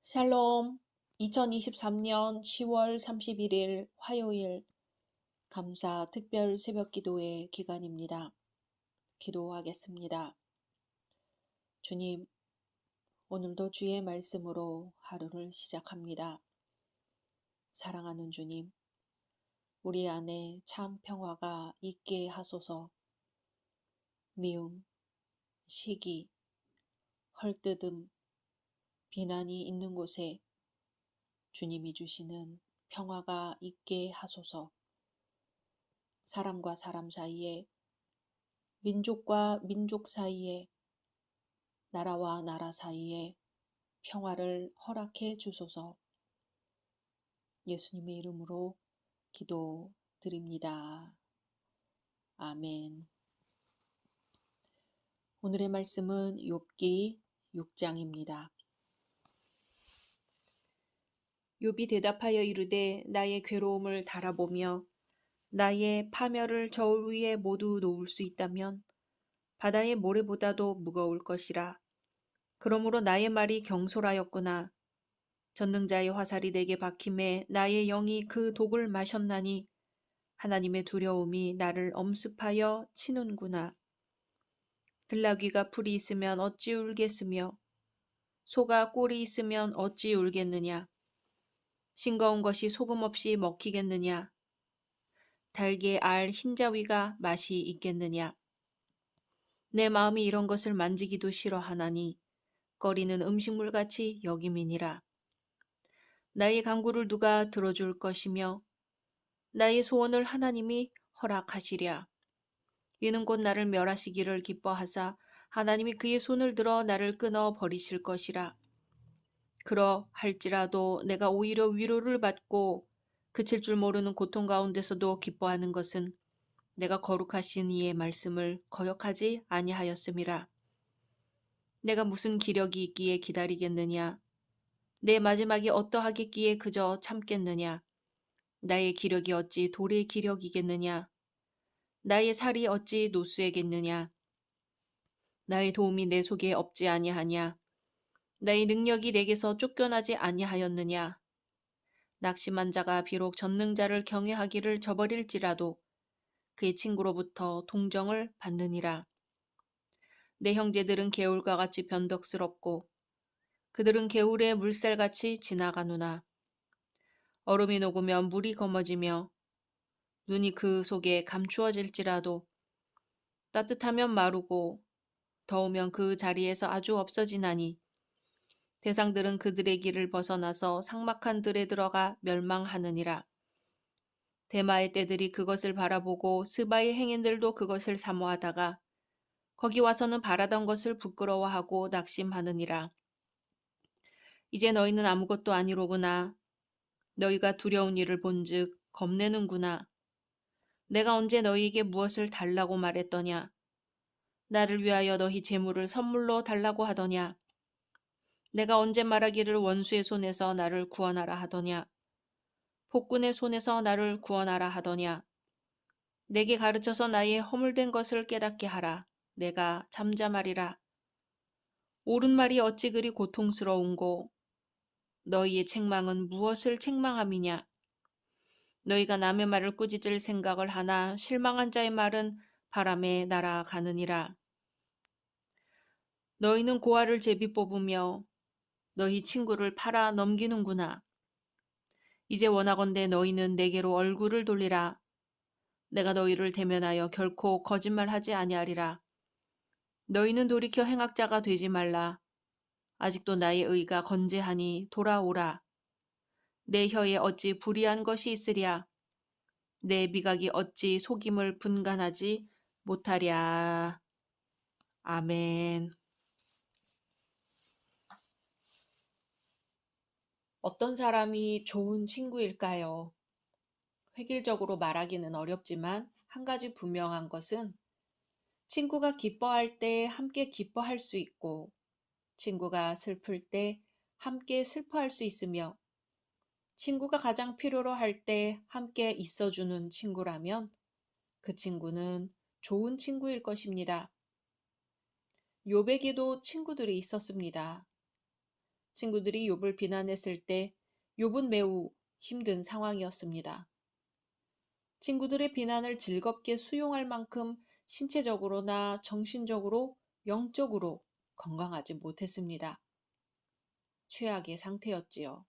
샬롬. 2023년 10월 31일 화요일 감사 특별 새벽 기도의 기간입니다. 기도하겠습니다. 주님, 오늘도 주의 말씀으로 하루를 시작합니다. 사랑하는 주님, 우리 안에 참 평화가 있게 하소서. 미움, 시기, 헐뜯음, 비난이 있는 곳에 주님이 주시는 평화가 있게 하소서. 사람과 사람 사이에, 민족과 민족 사이에, 나라와 나라 사이에 평화를 허락해 주소서. 예수님의 이름으로 기도드립니다. 아멘. 오늘의 말씀은 욥기 6장입니다. 욥이 대답하여 이르되 나의 괴로움을 달아보며 나의 파멸을 저울 위에 모두 놓을 수 있다면 바다의 모래보다도 무거울 것이라. 그러므로 나의 말이 경솔하였구나. 전능자의 화살이 내게 박힘에 나의 영이 그 독을 마셨나니 하나님의 두려움이 나를 엄습하여 치는구나. 들나귀가 풀이 있으면 어찌 울겠으며 소가 꼴이 있으면 어찌 울겠느냐. 싱거운 것이 소금 없이 먹히겠느냐. 달게 알 흰자위가 맛이 있겠느냐. 내 마음이 이런 것을 만지기도 싫어하나니 꺼리는 음식물같이 여김이니라. 나의 간구를 누가 들어줄 것이며 나의 소원을 하나님이 허락하시랴. 이는 곧 나를 멸하시기를 기뻐하사 하나님이 그의 손을 들어 나를 끊어 버리실 것이라. 그러할지라도 내가 오히려 위로를 받고 그칠 줄 모르는 고통 가운데서도 기뻐하는 것은 내가 거룩하신 이의 말씀을 거역하지 아니하였음이라. 내가 무슨 기력이 있기에 기다리겠느냐. 내 마지막이 어떠하겠기에 그저 참겠느냐. 나의 기력이 어찌 돌의 기력이겠느냐. 나의 살이 어찌 노수에겠느냐. 나의 도움이 내 속에 없지 아니하냐. 나의 능력이 내게서 쫓겨나지 아니하였느냐. 낙심한 자가 비록 전능자를 경외하기를 저버릴지라도 그의 친구로부터 동정을 받느니라. 내 형제들은 개울과 같이 변덕스럽고 그들은 개울의 물살같이 지나가누나. 얼음이 녹으면 물이 검어지며 눈이 그 속에 감추어질지라도 따뜻하면 마르고 더우면 그 자리에서 아주 없어지나니 대상들은 그들의 길을 벗어나서 삭막한 들에 들어가 멸망하느니라. 대마의 떼들이 그것을 바라보고 스바의 행인들도 그것을 사모하다가 거기 와서는 바라던 것을 부끄러워하고 낙심하느니라. 이제 너희는 아무것도 아니로구나. 너희가 두려운 일을 본즉 겁내는구나. 내가 언제 너희에게 무엇을 달라고 말했더냐. 나를 위하여 너희 재물을 선물로 달라고 하더냐. 내가 언제 말하기를 원수의 손에서 나를 구원하라 하더냐. 폭군의 손에서 나를 구원하라 하더냐. 내게 가르쳐서 나의 허물된 것을 깨닫게 하라. 내가 잠잠하리라. 옳은 말이 어찌 그리 고통스러운고 너희의 책망은 무엇을 책망함이냐. 너희가 남의 말을 꾸짖을 생각을 하나 실망한 자의 말은 바람에 날아가느니라. 너희는 고아를 제비 뽑으며 너희 친구를 팔아 넘기는구나. 이제 원하건대 너희는 내게로 얼굴을 돌리라. 내가 너희를 대면하여 결코 거짓말하지 아니하리라. 너희는 돌이켜 행악자가 되지 말라. 아직도 나의 의가 건재하니 돌아오라. 내 혀에 어찌 불의한 것이 있으랴. 내 미각이 어찌 속임을 분간하지 못하랴. 아멘. 어떤 사람이 좋은 친구일까요? 획일적으로 말하기는 어렵지만 한 가지 분명한 것은 친구가 기뻐할 때 함께 기뻐할 수 있고 친구가 슬플 때 함께 슬퍼할 수 있으며 친구가 가장 필요로 할 때 함께 있어주는 친구라면 그 친구는 좋은 친구일 것입니다. 욥에게도 친구들이 있었습니다. 친구들이 욥을 비난했을 때 욥은 매우 힘든 상황이었습니다. 친구들의 비난을 즐겁게 수용할 만큼 신체적으로나 정신적으로, 영적으로 건강하지 못했습니다. 최악의 상태였지요.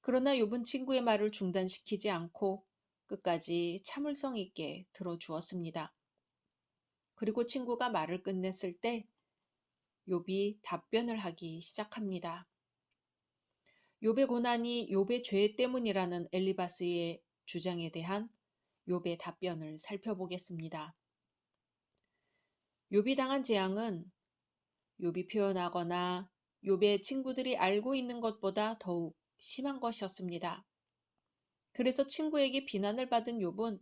그러나 욥은 친구의 말을 중단시키지 않고 끝까지 참을성 있게 들어주었습니다. 그리고 친구가 말을 끝냈을 때 욥이 답변을 하기 시작합니다. 욥의 고난이 욥의 죄 때문이라는 엘리바스의 주장에 대한 욥의 답변을 살펴보겠습니다. 욥이 당한 재앙은 욥이 표현하거나 욥의 친구들이 알고 있는 것보다 더욱 심한 것이었습니다. 그래서 친구에게 비난을 받은 욥은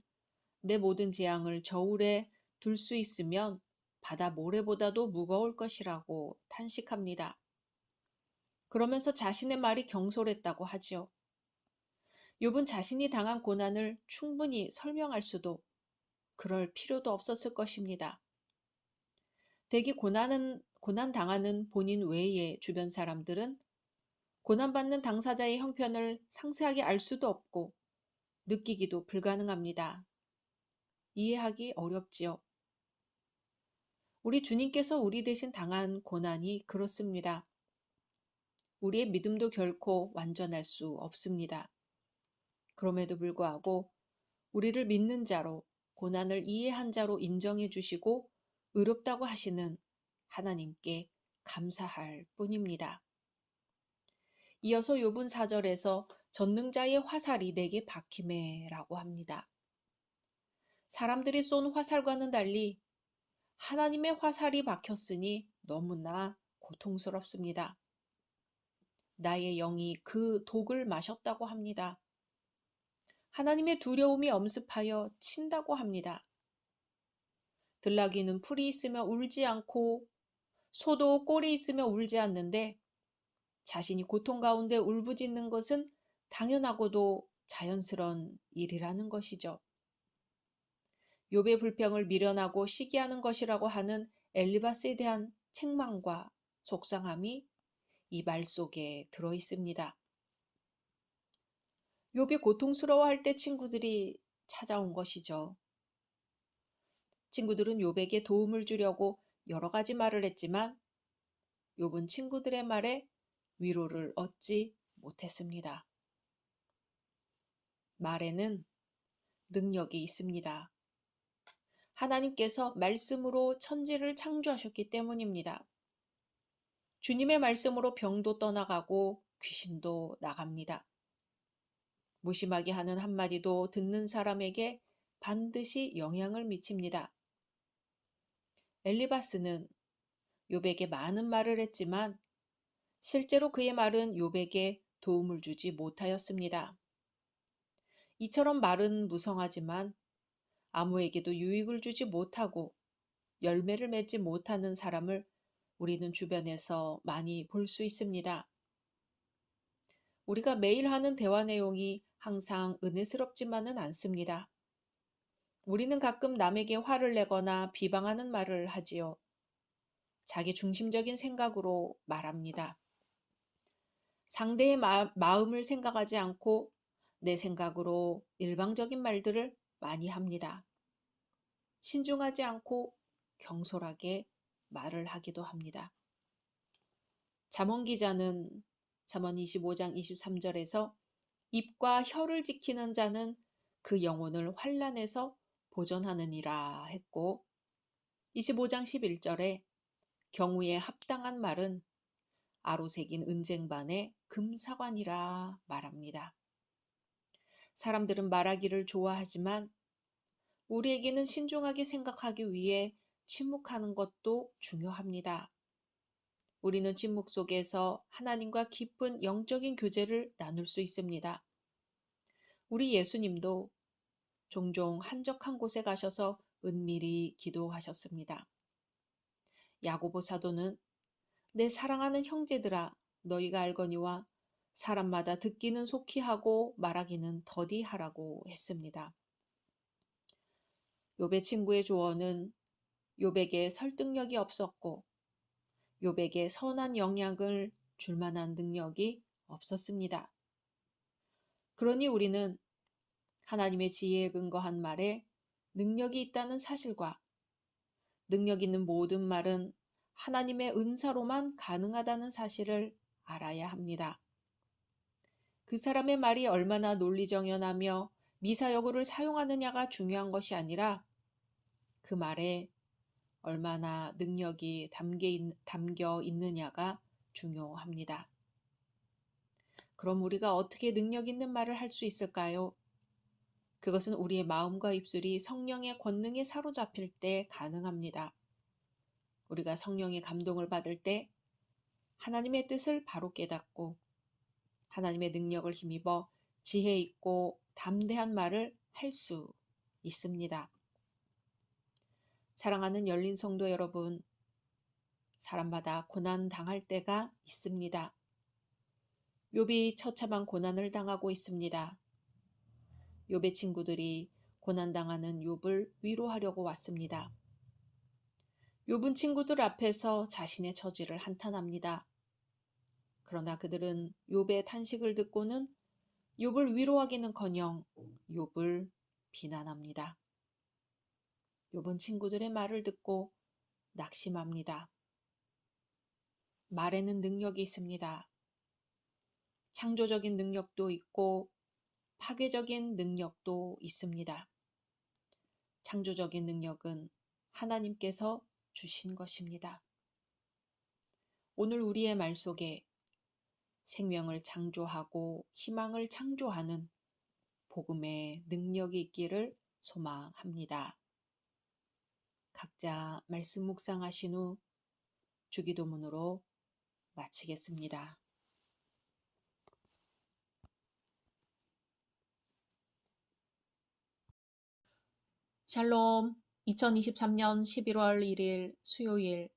내 모든 재앙을 저울에 둘 수 있으면 바다 모래보다도 무거울 것이라고 탄식합니다. 그러면서 자신의 말이 경솔했다고 하지요. 욥은 자신이 당한 고난을 충분히 설명할 수도 그럴 필요도 없었을 것입니다. 대개 고난 당하는 본인 외의 주변 사람들은 고난받는 당사자의 형편을 상세하게 알 수도 없고 느끼기도 불가능합니다. 이해하기 어렵지요. 우리 주님께서 우리 대신 당한 고난이 그렇습니다. 우리의 믿음도 결코 완전할 수 없습니다. 그럼에도 불구하고 우리를 믿는 자로 고난을 이해한 자로 인정해 주시고 의롭다고 하시는 하나님께 감사할 뿐입니다. 이어서 욥은 4절에서 전능자의 화살이 내게 박히매라고 합니다. 사람들이 쏜 화살과는 달리 하나님의 화살이 박혔으니 너무나 고통스럽습니다. 나의 영이 그 독을 마셨다고 합니다. 하나님의 두려움이 엄습하여 친다고 합니다. 들나귀는 풀이 있으며 울지 않고 소도 꼴이 있으며 울지 않는데 자신이 고통 가운데 울부짖는 것은 당연하고도 자연스러운 일이라는 것이죠. 욥의 불평을 미련하고 시기하는 것이라고 하는 엘리바스에 대한 책망과 속상함이 이 말 속에 들어 있습니다. 욥이 고통스러워할 때 친구들이 찾아온 것이죠. 친구들은 욥에게 도움을 주려고 여러 가지 말을 했지만 욥은 친구들의 말에 위로를 얻지 못했습니다. 말에는 능력이 있습니다. 하나님께서 말씀으로 천지를 창조하셨기 때문입니다. 주님의 말씀으로 병도 떠나가고 귀신도 나갑니다. 무심하게 하는 한마디도 듣는 사람에게 반드시 영향을 미칩니다. 엘리바스는 욥에게 많은 말을 했지만 실제로 그의 말은 욥에게 도움을 주지 못하였습니다. 이처럼 말은 무성하지만 아무에게도 유익을 주지 못하고 열매를 맺지 못하는 사람을 우리는 주변에서 많이 볼 수 있습니다. 우리가 매일 하는 대화 내용이 항상 은혜스럽지만은 않습니다. 우리는 가끔 남에게 화를 내거나 비방하는 말을 하지요. 자기 중심적인 생각으로 말합니다. 상대의 마음을 생각하지 않고 내 생각으로 일방적인 말들을 많이 합니다. 신중하지 않고 경솔하게 말을 하기도 합니다. 잠언 기자는 잠언 25장 23절에서 입과 혀를 지키는 자는 그 영혼을 환난에서 보전하느니라 했고 25장 11절에 경우에 합당한 말은 아로새긴 은쟁반의 금사관이라 말합니다. 사람들은 말하기를 좋아하지만 우리에게는 신중하게 생각하기 위해 침묵하는 것도 중요합니다. 우리는 침묵 속에서 하나님과 깊은 영적인 교제를 나눌 수 있습니다. 우리 예수님도 종종 한적한 곳에 가셔서 은밀히 기도하셨습니다. 야고보 사도는 내 사랑하는 형제들아 너희가 알거니와 사람마다 듣기는 속히 하고 말하기는 더디 하라고 했습니다. 욥의 친구의 조언은 욥에게 설득력이 없었고 욥에게 선한 영향을 줄 만한 능력이 없었습니다. 그러니 우리는 하나님의 지혜에 근거한 말에 능력이 있다는 사실과 능력 있는 모든 말은 하나님의 은사로만 가능하다는 사실을 알아야 합니다. 그 사람의 말이 얼마나 논리정연하며 미사여구를 사용하느냐가 중요한 것이 아니라 그 말에 얼마나 능력이 담겨 있느냐가 중요합니다. 그럼 우리가 어떻게 능력 있는 말을 할 수 있을까요? 그것은 우리의 마음과 입술이 성령의 권능에 사로잡힐 때 가능합니다. 우리가 성령의 감동을 받을 때 하나님의 뜻을 바로 깨닫고 하나님의 능력을 힘입어 지혜 있고 담대한 말을 할 수 있습니다. 사랑하는 열린 성도 여러분, 사람마다 고난 당할 때가 있습니다. 욥이 처참한 고난을 당하고 있습니다. 욥의 친구들이 고난당하는 욥을 위로하려고 왔습니다. 욥은 친구들 앞에서 자신의 처지를 한탄합니다. 그러나 그들은 욥의 탄식을 듣고는 욥을 위로하기는커녕 욥을 비난합니다. 욥은 친구들의 말을 듣고 낙심합니다. 말에는 능력이 있습니다. 창조적인 능력도 있고 파괴적인 능력도 있습니다. 창조적인 능력은 하나님께서 주신 것입니다. 오늘 우리의 말 속에 생명을 창조하고 희망을 창조하는 복음의 능력이 있기를 소망합니다. 각자 말씀 묵상하신 후 주기도문으로 마치겠습니다. 샬롬. 2023년 11월 1일 수요일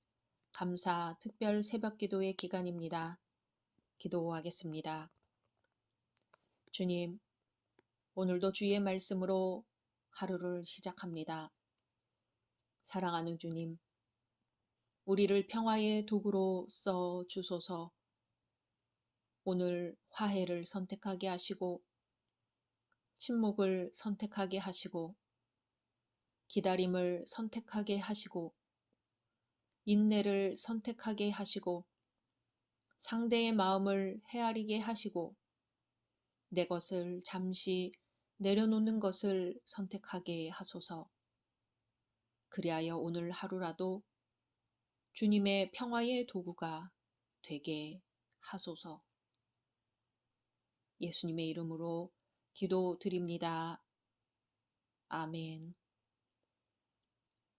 감사 특별 새벽 기도의 기간입니다. 기도하겠습니다. 주님, 오늘도 주의 말씀으로 하루를 시작합니다. 사랑하는 주님, 우리를 평화의 도구로 써 주소서. 오늘 화해를 선택하게 하시고 침묵을 선택하게 하시고 기다림을 선택하게 하시고 인내를 선택하게 하시고 상대의 마음을 헤아리게 하시고 내 것을 잠시 내려놓는 것을 선택하게 하소서. 그리하여 오늘 하루라도 주님의 평화의 도구가 되게 하소서. 예수님의 이름으로 기도드립니다. 아멘.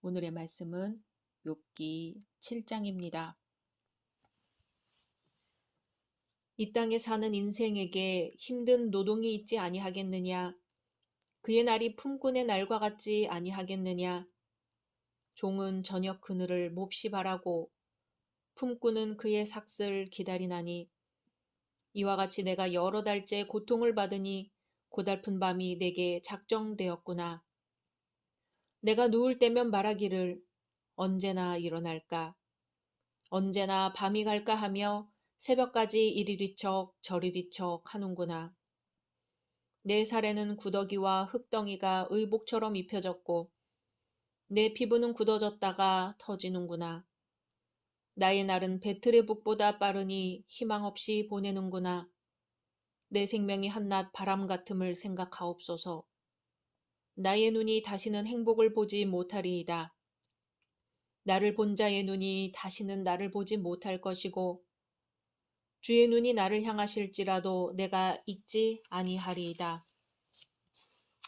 오늘의 말씀은 욥기 7장입니다. 이 땅에 사는 인생에게 힘든 노동이 있지 아니하겠느냐? 그의 날이 품꾼의 날과 같지 아니하겠느냐? 종은 저녁 그늘을 몹시 바라고 품꾼은 그의 삭슬 기다리나니 이와 같이 내가 여러 달째 고통을 받으니 고달픈 밤이 내게 작정되었구나. 내가 누울 때면 말하기를 언제나 일어날까? 언제나 밤이 갈까 하며 새벽까지 이리 뒤척 저리 뒤척 하는구나. 내 살에는 구더기와 흙덩이가 의복처럼 입혀졌고 내 피부는 굳어졌다가 터지는구나. 나의 날은 배틀의 북보다 빠르니 희망 없이 보내는구나. 내 생명이 한낱 바람 같음을 생각하옵소서. 나의 눈이 다시는 행복을 보지 못하리이다. 나를 본 자의 눈이 다시는 나를 보지 못할 것이고 주의 눈이 나를 향하실지라도 내가 잊지 아니하리이다.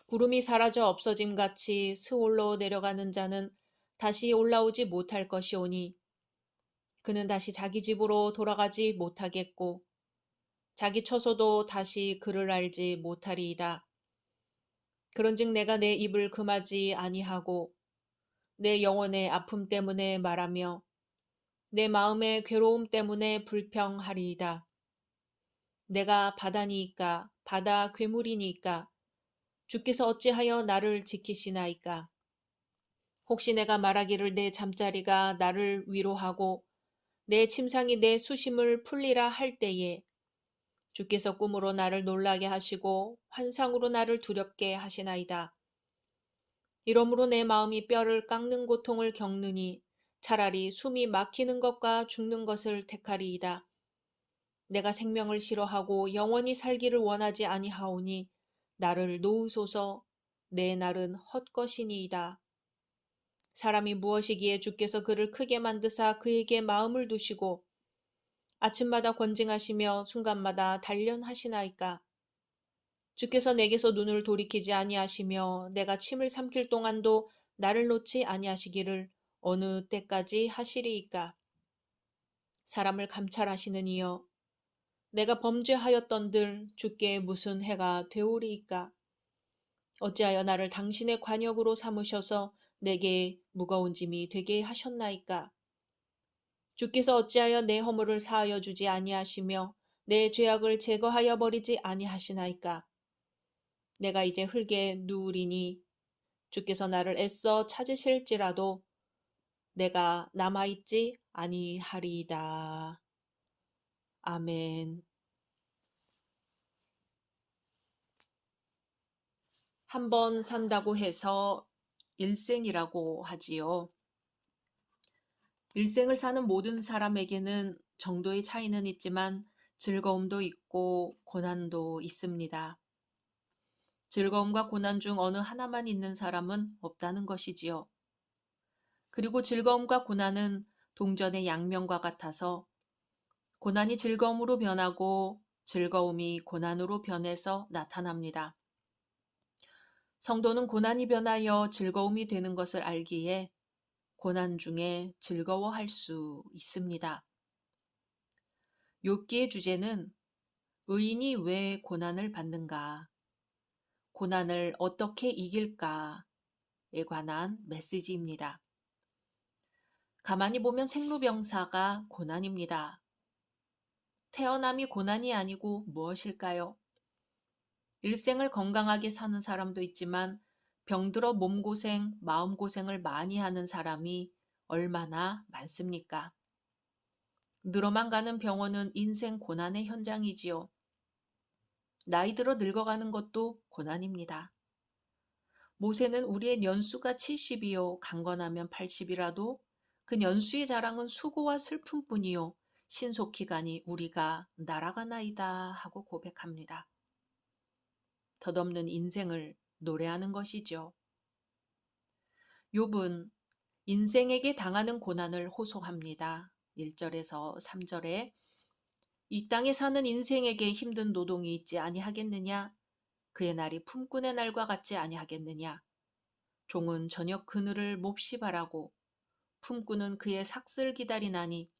구름이 사라져 없어짐같이 스올로 내려가는 자는 다시 올라오지 못할 것이오니 그는 다시 자기 집으로 돌아가지 못하겠고 자기 처소도 다시 그를 알지 못하리이다. 그런즉 내가 내 입을 금하지 아니하고 내 영혼의 아픔 때문에 말하며 내 마음의 괴로움 때문에 불평하리이다. 내가 바다니이까 바다 괴물이니이까 주께서 어찌하여 나를 지키시나이까. 혹시 내가 말하기를 내 잠자리가 나를 위로하고 내 침상이 내 수심을 풀리라 할 때에 주께서 꿈으로 나를 놀라게 하시고 환상으로 나를 두렵게 하시나이다. 이러므로 내 마음이 뼈를 깎는 고통을 겪느니 차라리 숨이 막히는 것과 죽는 것을 택하리이다. 내가 생명을 싫어하고 영원히 살기를 원하지 아니하오니 나를 놓으소서. 내 날은 헛것이니이다. 사람이 무엇이기에 주께서 그를 크게 만드사 그에게 마음을 두시고 아침마다 권징하시며 순간마다 단련하시나이까. 주께서 내게서 눈을 돌이키지 아니하시며 내가 침을 삼킬 동안도 나를 놓지 아니하시기를 어느 때까지 하시리이까. 사람을 감찰하시는 이여, 내가 범죄하였던들 주께 무슨 해가 되오리이까. 어찌하여 나를 당신의 관역으로 삼으셔서 내게 무거운 짐이 되게 하셨나이까. 주께서 어찌하여 내 허물을 사하여 주지 아니하시며 내 죄악을 제거하여 버리지 아니하시나이까. 내가 이제 흙에 누우리니 주께서 나를 애써 찾으실지라도 내가 남아있지 아니하리이다. 아멘. 한 번 산다고 해서 일생이라고 하지요. 일생을 사는 모든 사람에게는 정도의 차이는 있지만 즐거움도 있고 고난도 있습니다. 즐거움과 고난 중 어느 하나만 있는 사람은 없다는 것이지요. 그리고 즐거움과 고난은 동전의 양면과 같아서 고난이 즐거움으로 변하고 즐거움이 고난으로 변해서 나타납니다. 성도는 고난이 변하여 즐거움이 되는 것을 알기에 고난 중에 즐거워할 수 있습니다. 욥기의 주제는 의인이 왜 고난을 받는가, 고난을 어떻게 이길까에 관한 메시지입니다. 가만히 보면 생로병사가 고난입니다. 태어남이 고난이 아니고 무엇일까요? 일생을 건강하게 사는 사람도 있지만 병들어 몸고생, 마음고생을 많이 하는 사람이 얼마나 많습니까? 늘어만 가는 병원은 인생 고난의 현장이지요. 나이 들어 늙어가는 것도 고난입니다. 모세는 우리의 연수가 70이요 강건하면 80이라도 그 연수의 자랑은 수고와 슬픔뿐이요 신속히 가니 우리가 날아가나이다 하고 고백합니다. 덧없는 인생을 노래하는 것이죠. 욥은 인생에게 당하는 고난을 호소합니다. 1절에서 3절에 이 땅에 사는 인생에게 힘든 노동이 있지 아니하겠느냐? 그의 날이 품꾼의 날과 같지 아니하겠느냐? 종은 저녁 그늘을 몹시 바라고 품꾼은 그의 삭슬 기다리나니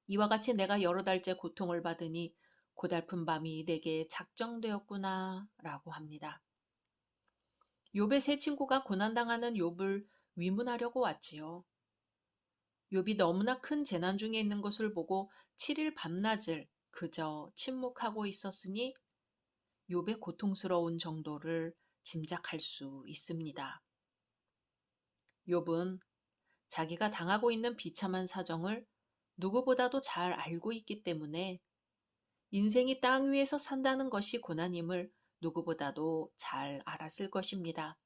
이와 같이 내가 여러 달째 고통을 받으니 고달픈 밤이 내게 작정되었구나 라고 합니다. 욥의 세 친구가 고난당하는 욥을 위문하려고 왔지요. 욥이 너무나 큰 재난 중에 있는 것을 보고 7일 밤낮을 그저 침묵하고 있었으니 욥의 고통스러운 정도를 짐작할 수 있습니다. 욥은 자기가 당하고 있는 비참한 사정을 누구보다도 잘 알고 있기 때문에 인생이 땅 위에서 산다는 것이 고난임을 누구보다도 잘 알았을 것입니다.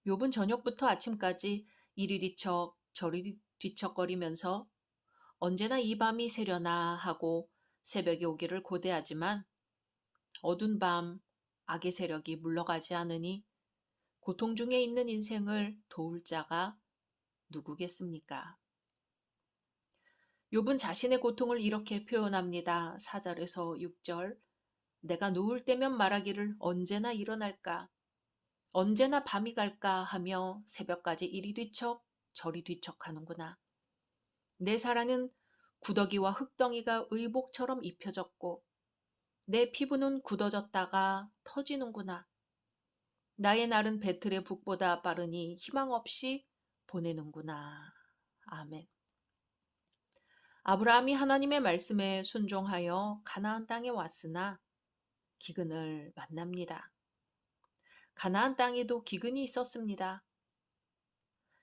욥은 저녁부터 아침까지 이리 뒤척 저리 뒤척거리면서 언제나 이 밤이 새려나 하고 새벽이 오기를 고대하지만 어두운 밤 악의 세력이 물러가지 않으니 고통 중에 있는 인생을 도울 자가 누구겠습니까? 욥은 자신의 고통을 이렇게 표현합니다. 4절에서 6절 내가 누울 때면 말하기를 언제나 일어날까 언제나 밤이 갈까 하며 새벽까지 이리 뒤척 저리 뒤척하는구나. 내 살아는 구더기와 흙덩이가 의복처럼 입혀졌고 내 피부는 굳어졌다가 터지는구나. 나의 날은 배틀의 북보다 빠르니 희망 없이 보내는구나. 아멘. 아브라함이 하나님의 말씀에 순종하여 가나안 땅에 왔으나 기근을 만납니다. 가나안 땅에도 기근이 있었습니다.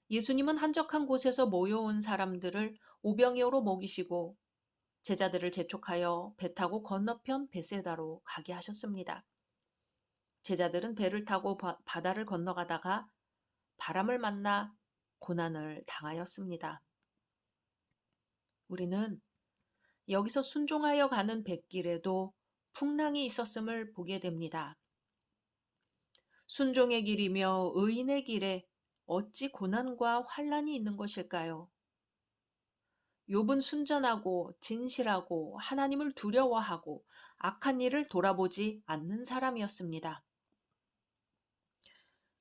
예수님은 한적한 곳에서 모여온 사람들을 오병이어로 먹이시고 제자들을 재촉하여 배 타고 건너편 베세다로 가게 하셨습니다. 제자들은 배를 타고 바다를 건너가다가 바람을 만나 고난을 당하였습니다. 우리는 여기서 순종하여 가는 뱃길에도 풍랑이 있었음을 보게 됩니다. 순종의 길이며 의인의 길에 어찌 고난과 환란이 있는 것일까요? 욥은 순전하고 진실하고 하나님을 두려워하고 악한 일을 돌아보지 않는 사람이었습니다.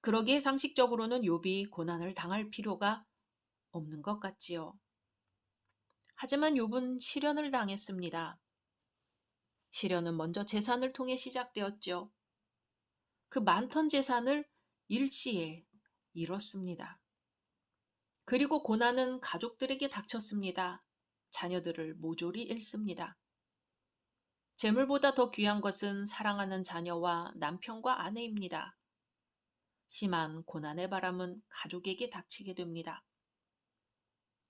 그러기에 상식적으로는 욥이 고난을 당할 필요가 없는 것 같지요. 하지만 욥은 시련을 당했습니다. 시련은 먼저 재산을 통해 시작되었죠. 그 많던 재산을 일시에 잃었습니다. 그리고 고난은 가족들에게 닥쳤습니다. 자녀들을 모조리 잃습니다. 재물보다 더 귀한 것은 사랑하는 자녀와 남편과 아내입니다. 심한 고난의 바람은 가족에게 닥치게 됩니다.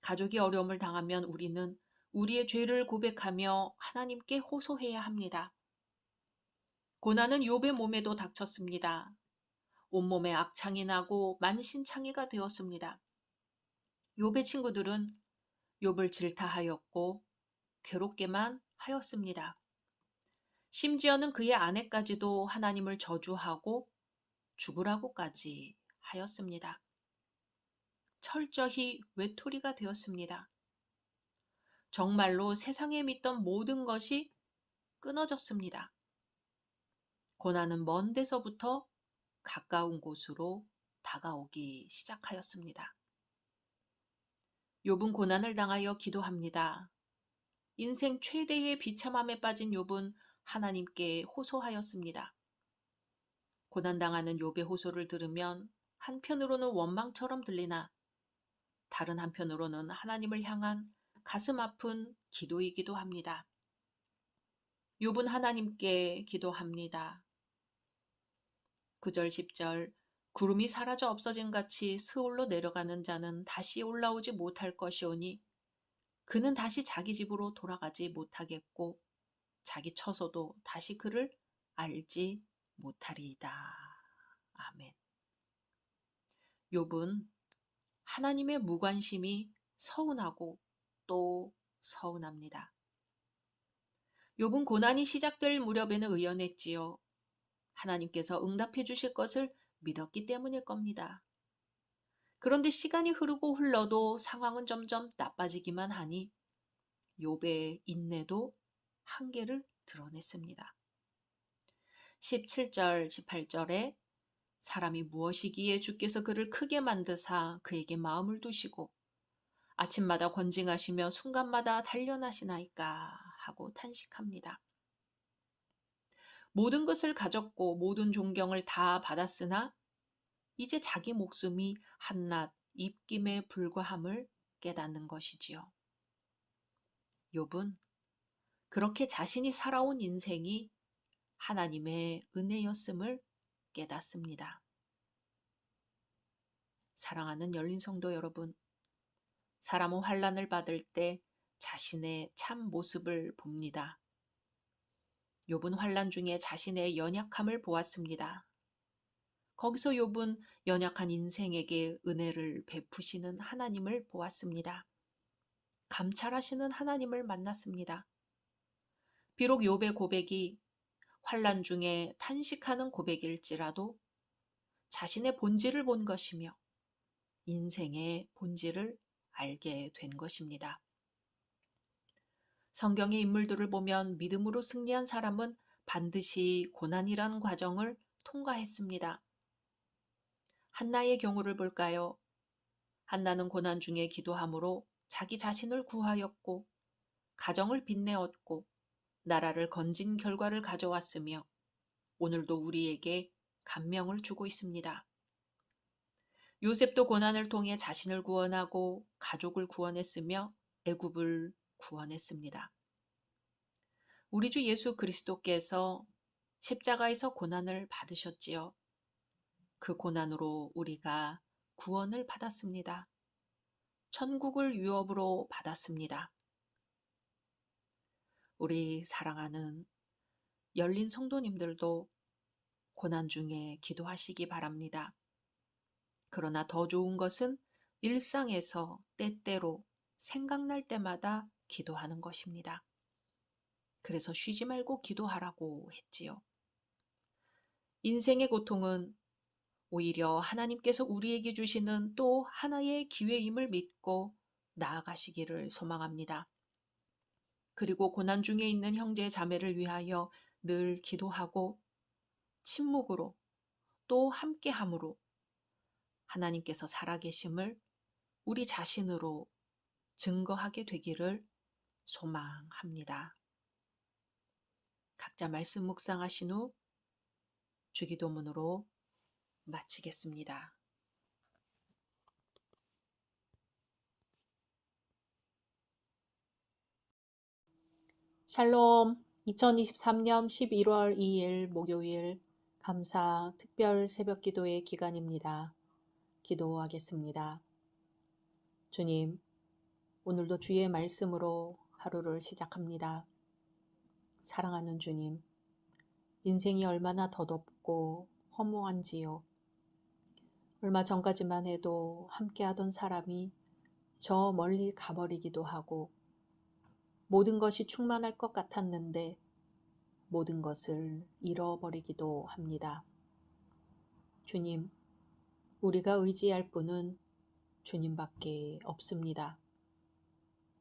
가족이 어려움을 당하면 우리는 우리의 죄를 고백하며 하나님께 호소해야 합니다. 고난은 욥의 몸에도 닥쳤습니다. 온몸에 악창이 나고 만신창이가 되었습니다. 욥의 친구들은 욥을 질타하였고 괴롭게만 하였습니다. 심지어는 그의 아내까지도 하나님을 저주하고 죽으라고까지 하였습니다. 철저히 외톨이가 되었습니다. 정말로 세상에 믿던 모든 것이 끊어졌습니다. 고난은 먼 데서부터 가까운 곳으로 다가오기 시작하였습니다. 욥은 고난을 당하여 기도합니다. 인생 최대의 비참함에 빠진 욥은 하나님께 호소하였습니다. 고난당하는 욥의 호소를 들으면 한편으로는 원망처럼 들리나 다른 한편으로는 하나님을 향한 가슴 아픈 기도이기도 합니다. 욥은 하나님께 기도합니다. 9절 10절 구름이 사라져 없어진 같이 스올로 내려가는 자는 다시 올라오지 못할 것이오니 그는 다시 자기 집으로 돌아가지 못하겠고 자기 처소도 다시 그를 알지 못하리이다. 아멘. 욥은 하나님의 무관심이 서운하고 또 서운합니다. 욥은 고난이 시작될 무렵에는 의연했지요. 하나님께서 응답해 주실 것을 믿었기 때문일 겁니다. 그런데 시간이 흐르고 흘러도 상황은 점점 나빠지기만 하니 욥의 인내도 한계를 드러냈습니다. 17절, 18절에 사람이 무엇이기에 주께서 그를 크게 만드사 그에게 마음을 두시고 아침마다 권징하시며 순간마다 단련하시나이까 하고 탄식합니다. 모든 것을 가졌고 모든 존경을 다 받았으나 이제 자기 목숨이 한낱 입김에 불과함을 깨닫는 것이지요. 욥은 그렇게 자신이 살아온 인생이 하나님의 은혜였음을 깨닫습니다. 사랑하는 열린 성도 여러분, 사람은 환난을 받을 때 자신의 참 모습을 봅니다. 욥은 환난 중에 자신의 연약함을 보았습니다. 거기서 욥은 연약한 인생에게 은혜를 베푸시는 하나님을 보았습니다. 감찰하시는 하나님을 만났습니다. 비록 욥의 고백이 환난 중에 탄식하는 고백일지라도 자신의 본질을 본 것이며 인생의 본질을 알게 된 것입니다. 성경의 인물들을 보면 믿음으로 승리한 사람은 반드시 고난이란 과정을 통과했습니다. 한나의 경우를 볼까요? 한나는 고난 중에 기도함으로 자기 자신을 구하였고 가정을 빛내었고 나라를 건진 결과를 가져왔으며 오늘도 우리에게 감명을 주고 있습니다. 요셉도 고난을 통해 자신을 구원하고 가족을 구원했으며 애굽을 구원했습니다. 우리 주 예수 그리스도께서 십자가에서 고난을 받으셨지요. 그 고난으로 우리가 구원을 받았습니다. 천국을 유업으로 받았습니다. 우리 사랑하는 열린 성도님들도 고난 중에 기도하시기 바랍니다. 그러나 더 좋은 것은 일상에서 때때로 생각날 때마다 기도하는 것입니다. 그래서 쉬지 말고 기도하라고 했지요. 인생의 고통은 오히려 하나님께서 우리에게 주시는 또 하나의 기회임을 믿고 나아가시기를 소망합니다. 그리고 고난 중에 있는 형제 자매를 위하여 늘 기도하고 침묵으로 또 함께함으로 하나님께서 살아계심을 우리 자신으로 증거하게 되기를 소망합니다. 각자 말씀 묵상하신 후 주기도문으로 마치겠습니다. 샬롬. 2023년 11월 2일 목요일 감사 특별 새벽 기도의 기간입니다. 기도하겠습니다. 주님, 오늘도 주의 말씀으로 하루를 시작합니다. 사랑하는 주님, 인생이 얼마나 더덥고 허무한지요. 얼마 전까지만 해도 함께하던 사람이 저 멀리 가버리기도 하고 모든 것이 충만할 것 같았는데 모든 것을 잃어버리기도 합니다. 주님, 우리가 의지할 분은 주님밖에 없습니다.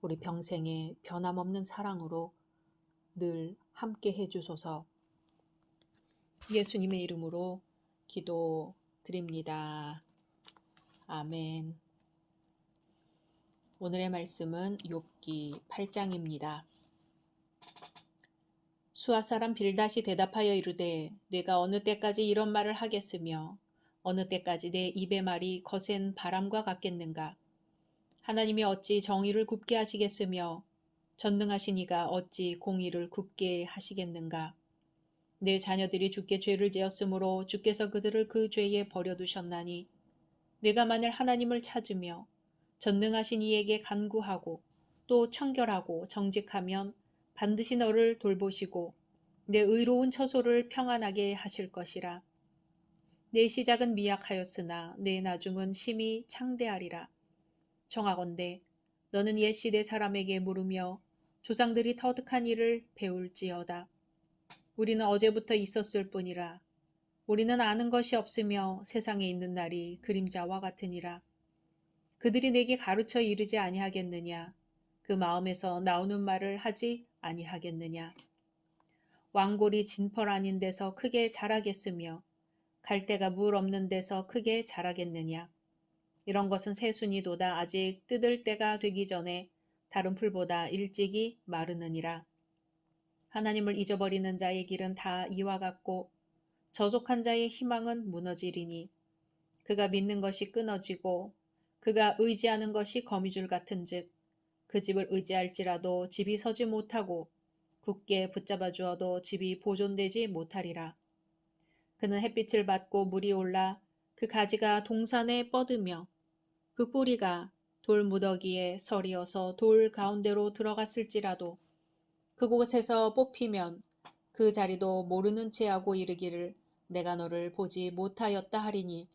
우리 평생에 변함없는 사랑으로 늘 함께 해주소서. 예수님의 이름으로 기도드립니다. 아멘. 오늘의 말씀은 욥기 8장입니다. 수아 사람 빌닷이 대답하여 이르되 내가 어느 때까지 이런 말을 하겠으며 어느 때까지 내 입의 말이 거센 바람과 같겠는가. 하나님이 어찌 정의를 굽게 하시겠으며 전능하신 이가 어찌 공의를 굽게 하시겠는가. 내 자녀들이 주께 죄를 지었으므로 주께서 그들을 그 죄에 버려두셨나니 내가 만일 하나님을 찾으며 전능하신 이에게 간구하고 또 청결하고 정직하면 반드시 너를 돌보시고 내 의로운 처소를 평안하게 하실 것이라. 내 시작은 미약하였으나 내 나중은 심히 창대하리라. 청하건대 너는 옛 시대 사람에게 물으며 조상들이 터득한 일을 배울지어다. 우리는 어제부터 있었을 뿐이라. 우리는 아는 것이 없으며 세상에 있는 날이 그림자와 같으니라. 그들이 내게 가르쳐 이르지 아니하겠느냐. 그 마음에서 나오는 말을 하지 아니하겠느냐. 왕골이 진펄 아닌 데서 크게 자라겠으며 갈대가 물 없는 데서 크게 자라겠느냐. 이런 것은 새순이도다 아직 뜯을 때가 되기 전에 다른 풀보다 일찍이 마르느니라. 하나님을 잊어버리는 자의 길은 다 이와 같고 저속한 자의 희망은 무너지리니 그가 믿는 것이 끊어지고 그가 의지하는 것이 거미줄 같은즉 그 집을 의지할지라도 집이 서지 못하고 굳게 붙잡아 주어도 집이 보존되지 못하리라. 그는 햇빛을 받고 물이 올라 그 가지가 동산에 뻗으며 그 뿌리가 돌 무더기에 서리어서 돌 가운데로 들어갔을지라도 그곳에서 뽑히면 그 자리도 모르는 채 하고 이르기를 내가 너를 보지 못하였다 하리니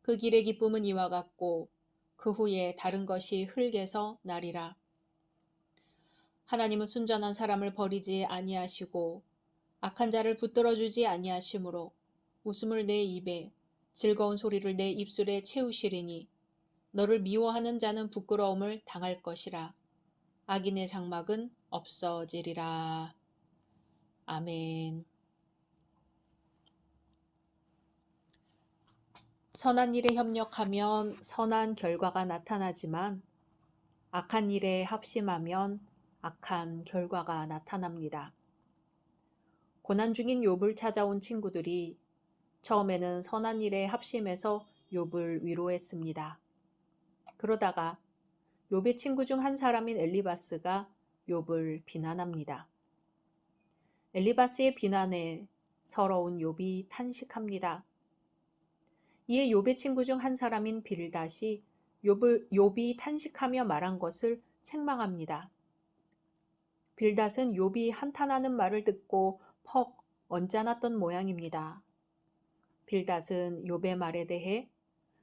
그 길의 기쁨은 이와 같고 그 후에 다른 것이 흙에서 나리라. 하나님은 순전한 사람을 버리지 아니하시고 악한 자를 붙들어 주지 아니하시므로 웃음을 내 입에 즐거운 소리를 내 입술에 채우시리니 너를 미워하는 자는 부끄러움을 당할 것이라. 악인의 장막은 없어지리라. 아멘. 선한 일에 협력하면 선한 결과가 나타나지만 악한 일에 합심하면 악한 결과가 나타납니다. 고난 중인 욥을 찾아온 친구들이 처음에는 선한 일에 합심해서 욥을 위로했습니다. 그러다가 욥의 친구 중 한 사람인 엘리바스가 욥을 비난합니다. 엘리바스의 비난에 서러운 욥이 탄식합니다. 이에 욥의 친구 중 한 사람인 빌닷이 욥이 탄식하며 말한 것을 책망합니다. 빌닷은 욥이 한탄하는 말을 듣고 퍽 언짢았던 모양입니다. 빌닷은 욥의 말에 대해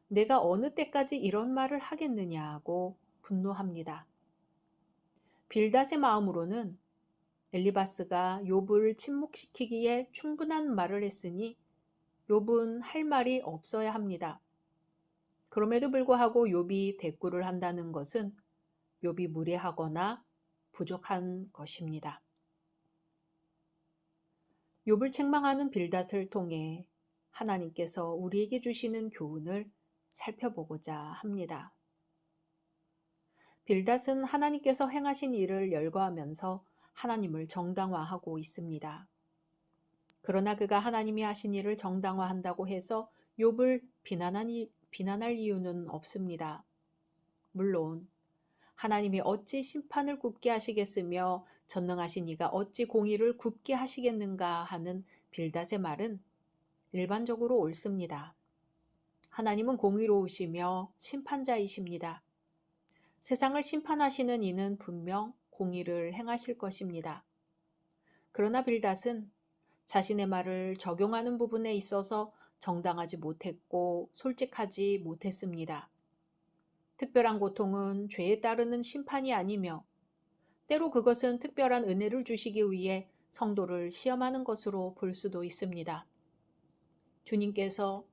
내가 어느 때까지 이런 말을 하겠느냐고 분노합니다. 빌닷의 마음으로는 엘리바스가 욥을 침묵시키기에 충분한 말을 했으니 욥은 할 말이 없어야 합니다. 그럼에도 불구하고 욥이 대꾸를 한다는 것은 욥이 무례하거나 부족한 것입니다. 욥을 책망하는 빌닷을 통해 하나님께서 우리에게 주시는 교훈을 살펴보고자 합니다. 빌닷은 하나님께서 행하신 일을 열거하면서 하나님을 정당화하고 있습니다. 그러나 그가 하나님이 하신 일을 정당화한다고 해서 욥을 비난할 이유는 없습니다. 물론 하나님이 어찌 심판을 굽게 하시겠으며 전능하신 이가 어찌 공의를 굽게 하시겠는가 하는 빌닷의 말은 일반적으로 옳습니다. 하나님은 공의로우시며 심판자이십니다. 세상을 심판하시는 이는 분명 공의를 행하실 것입니다. 그러나 빌닷은 자신의 말을 적용하는 부분에 있어서 정당하지 못했고 솔직하지 못했습니다. 특별한 고통은 죄에 따르는 심판이 아니며 때로 그것은 특별한 은혜를 주시기 위해 성도를 시험하는 것으로 볼 수도 있습니다. 주님께서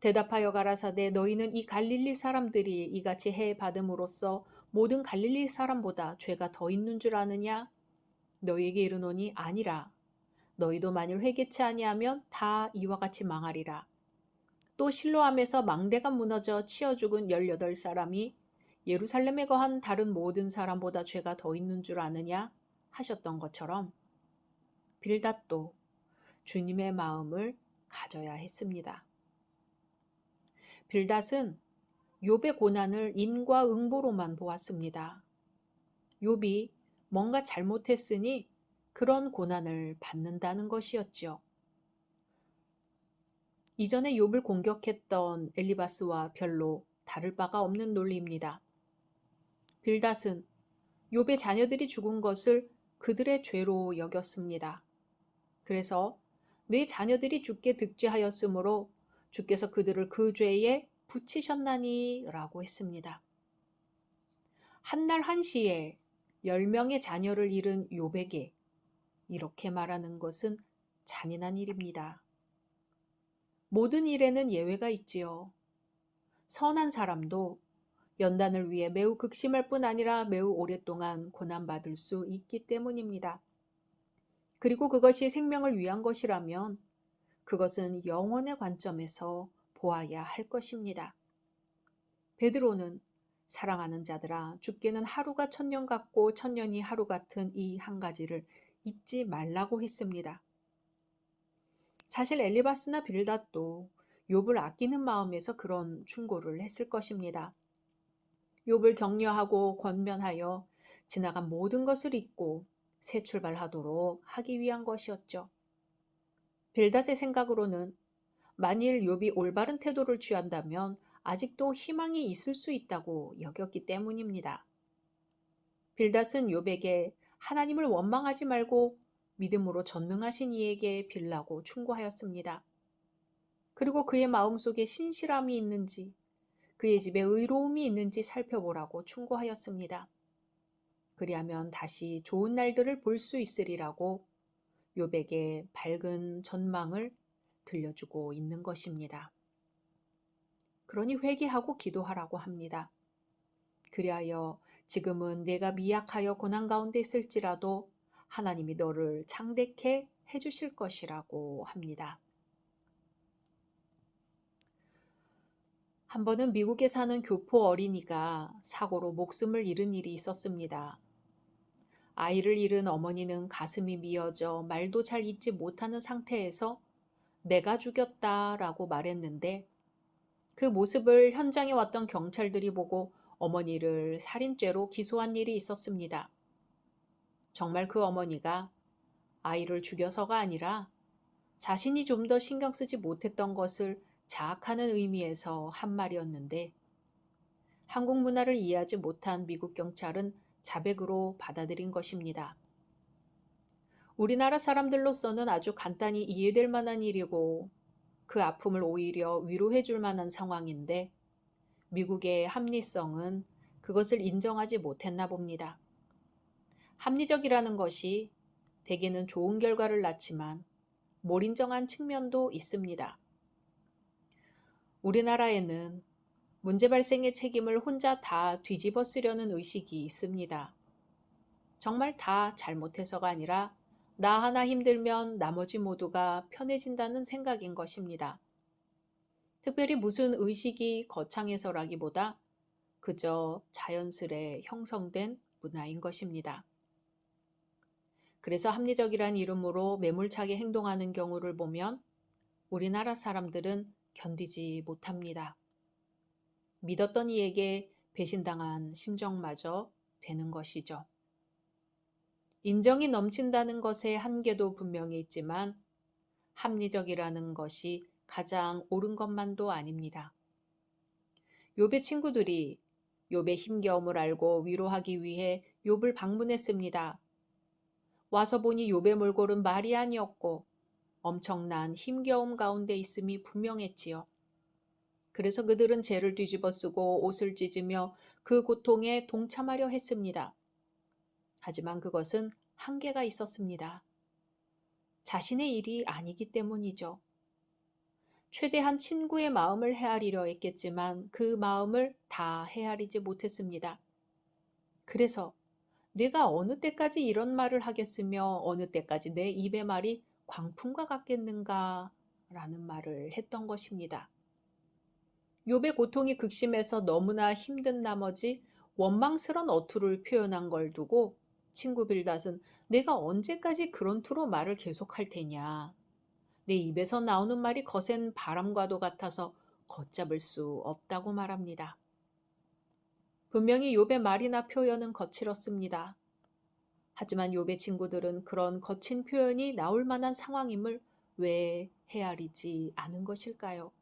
대답하여 가라사대 너희는 이 갈릴리 사람들이 이같이 해 받음으로써 모든 갈릴리 사람보다 죄가 더 있는 줄 아느냐? 너희에게 이르노니 아니라. 너희도 만일 회개치 아니하면 다 이와 같이 망하리라. 또 실로암에서 망대가 무너져 치어 죽은 18사람이 예루살렘에 거한 다른 모든 사람보다 죄가 더 있는 줄 아느냐 하셨던 것처럼 빌닷도 주님의 마음을 가져야 했습니다. 빌닷은 욥의 고난을 인과응보로만 보았습니다. 욥이 뭔가 잘못했으니 그런 고난을 받는다는 것이었지요. 이전에 욥을 공격했던 엘리바스와 별로 다를 바가 없는 논리입니다. 빌닷은 욥의 자녀들이 죽은 것을 그들의 죄로 여겼습니다. 그래서 내 자녀들이 죽게 득죄하였으므로 주께서 그들을 그 죄에 붙이셨나니 라고 했습니다. 한날 한시에 10명의 자녀를 잃은 욥에게 이렇게 말하는 것은 잔인한 일입니다. 모든 일에는 예외가 있지요. 선한 사람도 연단을 위해 매우 극심할 뿐 아니라 매우 오랫동안 고난받을 수 있기 때문입니다. 그리고 그것이 생명을 위한 것이라면 그것은 영혼의 관점에서 보아야 할 것입니다. 베드로는 사랑하는 자들아 죽게는 하루가 천년 같고 천년이 하루 같은 이 한 가지를 잊지 말라고 했습니다. 사실 엘리바스나 빌닷도 욥을 아끼는 마음에서 그런 충고를 했을 것입니다. 욥을 격려하고 권면하여 지나간 모든 것을 잊고 새 출발하도록 하기 위한 것이었죠. 빌닷의 생각으로는 만일 욥이 올바른 태도를 취한다면 아직도 희망이 있을 수 있다고 여겼기 때문입니다. 빌닷은 욥에게 하나님을 원망하지 말고 믿음으로 전능하신 이에게 빌라고 충고하였습니다. 그리고 그의 마음속에 신실함이 있는지 그의 집에 의로움이 있는지 살펴보라고 충고하였습니다. 그리하면 다시 좋은 날들을 볼 수 있으리라고 욥에게 밝은 전망을 들려주고 있는 것입니다. 그러니 회개하고 기도하라고 합니다. 그리하여 지금은 내가 미약하여 고난 가운데 있을지라도 하나님이 너를 창대케 해주실 것이라고 합니다. 한 번은 미국에 사는 교포 어린이가 사고로 목숨을 잃은 일이 있었습니다. 아이를 잃은 어머니는 가슴이 미어져 말도 잘 잇지 못하는 상태에서 내가 죽였다라고 말했는데 그 모습을 현장에 왔던 경찰들이 보고 어머니를 살인죄로 기소한 일이 있었습니다. 정말 그 어머니가 아이를 죽여서가 아니라 자신이 좀 더 신경 쓰지 못했던 것을 자학하는 의미에서 한 말이었는데 한국 문화를 이해하지 못한 미국 경찰은 자백으로 받아들인 것입니다. 우리나라 사람들로서는 아주 간단히 이해될 만한 일이고 그 아픔을 오히려 위로해 줄 만한 상황인데 미국의 합리성은 그것을 인정하지 못했나 봅니다. 합리적이라는 것이 대개는 좋은 결과를 낳지만 몰인정한 측면도 있습니다. 우리나라에는 문제 발생의 책임을 혼자 다 뒤집어 쓰려는 의식이 있습니다. 정말 다 잘못해서가 아니라 나 하나 힘들면 나머지 모두가 편해진다는 생각인 것입니다. 특별히 무슨 의식이 거창해서라기보다 그저 자연스레 형성된 문화인 것입니다. 그래서 합리적이란 이름으로 매몰차게 행동하는 경우를 보면 우리나라 사람들은 견디지 못합니다. 믿었던 이에게 배신당한 심정마저 되는 것이죠. 인정이 넘친다는 것에 한계도 분명히 있지만 합리적이라는 것이 가장 옳은 것만도 아닙니다. 욥의 친구들이 욥의 힘겨움을 알고 위로하기 위해 욥을 방문했습니다. 와서 보니 욥의 몰골은 말이 아니었고 엄청난 힘겨움 가운데 있음이 분명했지요. 그래서 그들은 죄를 뒤집어 쓰고 옷을 찢으며 그 고통에 동참하려 했습니다. 하지만 그것은 한계가 있었습니다. 자신의 일이 아니기 때문이죠. 최대한 친구의 마음을 헤아리려 했겠지만 그 마음을 다 헤아리지 못했습니다. 그래서 내가 어느 때까지 이런 말을 하겠으며 어느 때까지 내 입의 말이 광풍과 같겠는가 라는 말을 했던 것입니다. 욥의 고통이 극심해서 너무나 힘든 나머지 원망스런 어투를 표현한 걸 두고 친구 빌닷은 내가 언제까지 그런 투로 말을 계속할 테냐. 내 입에서 나오는 말이 거센 바람과도 같아서 걷잡을 수 없다고 말합니다. 분명히 욥의 말이나 표현은 거칠었습니다. 하지만 욥의 친구들은 그런 거친 표현이 나올 만한 상황임을 왜 헤아리지 않은 것일까요?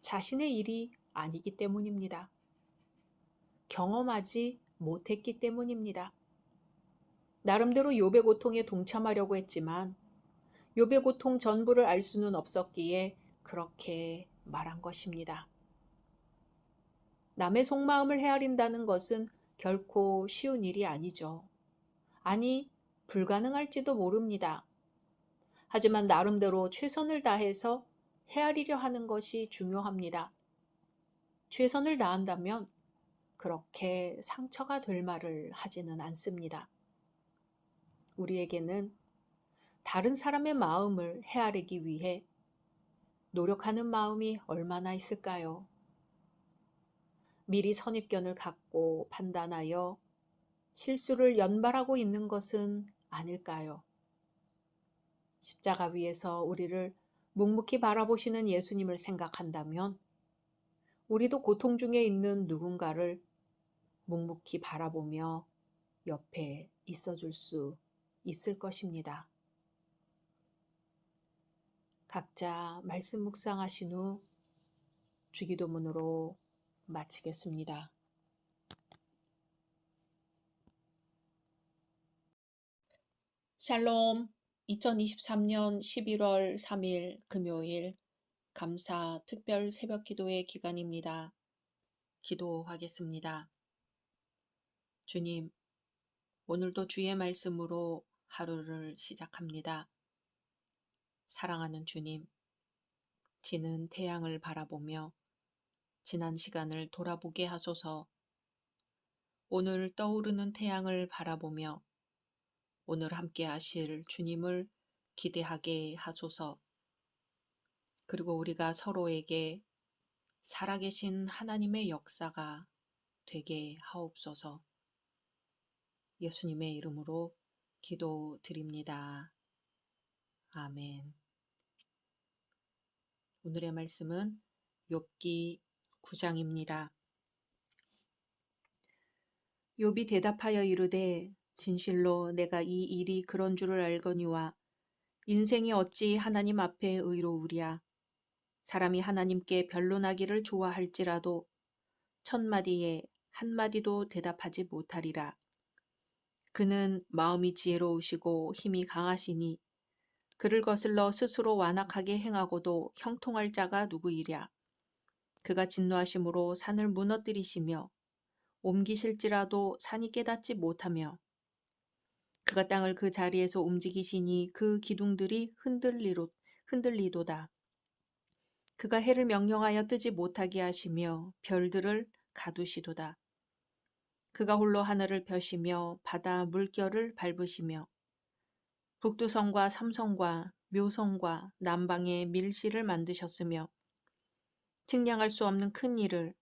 자신의 일이 아니기 때문입니다. 경험하지 못했기 때문입니다. 나름대로 욥의 고통에 동참하려고 했지만 욥의 고통 전부를 알 수는 없었기에 그렇게 말한 것입니다. 남의 속마음을 헤아린다는 것은 결코 쉬운 일이 아니죠. 아니, 불가능할지도 모릅니다. 하지만 나름대로 최선을 다해서 헤아리려 하는 것이 중요합니다. 최선을 다한다면 그렇게 상처가 될 말을 하지는 않습니다. 우리에게는 다른 사람의 마음을 헤아리기 위해 노력하는 마음이 얼마나 있을까요? 미리 선입견을 갖고 판단하여 실수를 연발하고 있는 것은 아닐까요? 십자가 위에서 우리를 묵묵히 바라보시는 예수님을 생각한다면 우리도 고통 중에 있는 누군가를 묵묵히 바라보며 옆에 있어줄 수 있을 것입니다. 각자 말씀 묵상하신 후 주기도문으로 마치겠습니다. 샬롬. 2023년 11월 3일 금요일 감사 특별 새벽 기도의 기간입니다. 기도하겠습니다. 주님, 오늘도 주의 말씀으로 하루를 시작합니다. 사랑하는 주님, 지는 태양을 바라보며 지난 시간을 돌아보게 하소서. 오늘 떠오르는 태양을 바라보며 오늘 함께 하실 주님을 기대하게 하소서. 그리고 우리가 서로에게 살아계신 하나님의 역사가 되게 하옵소서. 예수님의 이름으로 기도드립니다. 아멘. 오늘의 말씀은 욥기 9장입니다. 욥이 대답하여 이르되 진실로 내가 이 일이 그런 줄을 알거니와 인생이 어찌 하나님 앞에 의로우랴. 사람이 하나님께 변론하기를 좋아할지라도 천마디에 한마디도 대답하지 못하리라. 그는 마음이 지혜로우시고 힘이 강하시니 그를 거슬러 스스로 완악하게 행하고도 형통할 자가 누구이랴. 그가 진노하심으로 산을 무너뜨리시며 옮기실지라도 산이 깨닫지 못하며 그가 땅을 그 자리에서 움직이시니 그 기둥들이 흔들리도다. 그가 해를 명령하여 뜨지 못하게 하시며 별들을 가두시도다. 그가 홀로 하늘을 펴시며 바다 물결을 밟으시며 북두성과 삼성과 묘성과 남방의 밀실을 만드셨으며 측량할 수 없는 큰 일을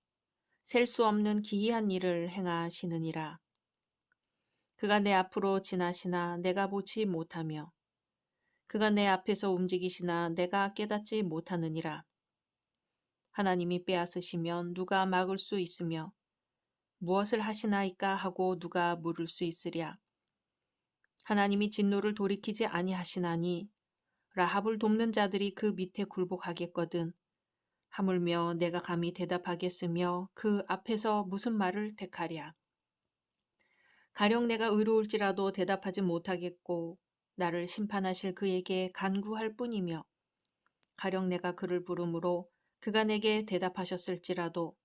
셀 수 없는 기이한 일을 행하시느니라. 그가 내 앞으로 지나시나 내가 보지 못하며 그가 내 앞에서 움직이시나 내가 깨닫지 못하느니라. 하나님이 빼앗으시면 누가 막을 수 있으며 무엇을 하시나이까 하고 누가 물을 수 있으랴. 하나님이 진노를 돌이키지 아니하시나니 라합을 돕는 자들이 그 밑에 굴복하겠거든. 하물며 내가 감히 대답하겠으며 그 앞에서 무슨 말을 택하랴. 가령 내가 의로울지라도 대답하지 못하겠고 나를 심판하실 그에게 간구할 뿐이며 가령 내가 그를 부르므로 그가 내게 대답하셨을지라도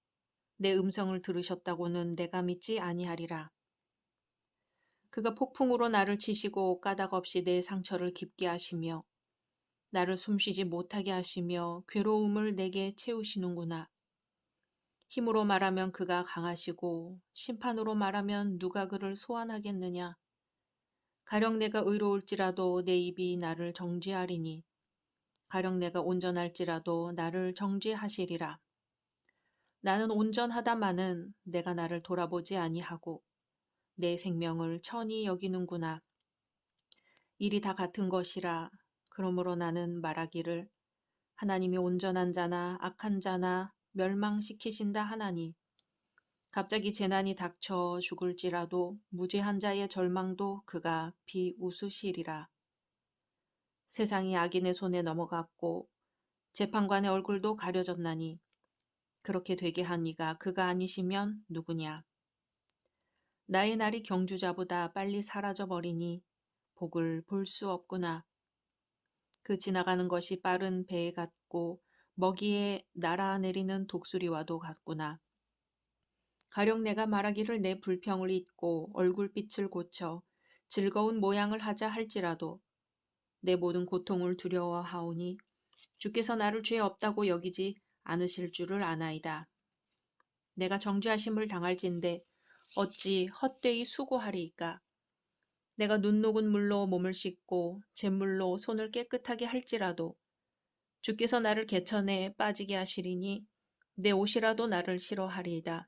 내 음성을 들으셨다고는 내가 믿지 아니하리라. 그가 폭풍으로 나를 치시고 까닭 없이 내 상처를 깊게 하시며 나를 숨쉬지 못하게 하시며 괴로움을 내게 채우시는구나. 힘으로 말하면 그가 강하시고 심판으로 말하면 누가 그를 소환하겠느냐. 가령 내가 의로울지라도 내 입이 나를 정죄하리니 가령 내가 온전할지라도 나를 정죄하시리라. 나는 온전하다마는 내가 나를 돌아보지 아니하고 내 생명을 천히 여기는구나. 일이 다 같은 것이라. 그러므로 나는 말하기를 하나님이 온전한 자나 악한 자나 멸망시키신다 하나니 갑자기 재난이 닥쳐 죽을지라도 무죄한 자의 절망도 그가 비웃으시리라. 세상이 악인의 손에 넘어갔고 재판관의 얼굴도 가려졌나니 그렇게 되게 한 이가 그가 아니시면 누구냐. 나의 날이 경주자보다 빨리 사라져버리니 복을 볼 수 없구나. 그 지나가는 것이 빠른 배 같고 먹이에 날아내리는 독수리와도 같구나. 가령 내가 말하기를 내 불평을 잊고 얼굴빛을 고쳐 즐거운 모양을 하자 할지라도 내 모든 고통을 두려워하오니 주께서 나를 죄 없다고 여기지 않으실 줄을 아나이다. 내가 정죄하심을 당할진대 어찌 헛되이 수고하리이까. 내가 눈 녹은 물로 몸을 씻고 잿물로 손을 깨끗하게 할지라도 주께서 나를 개천에 빠지게 하시리니 내 옷이라도 나를 싫어하리이다.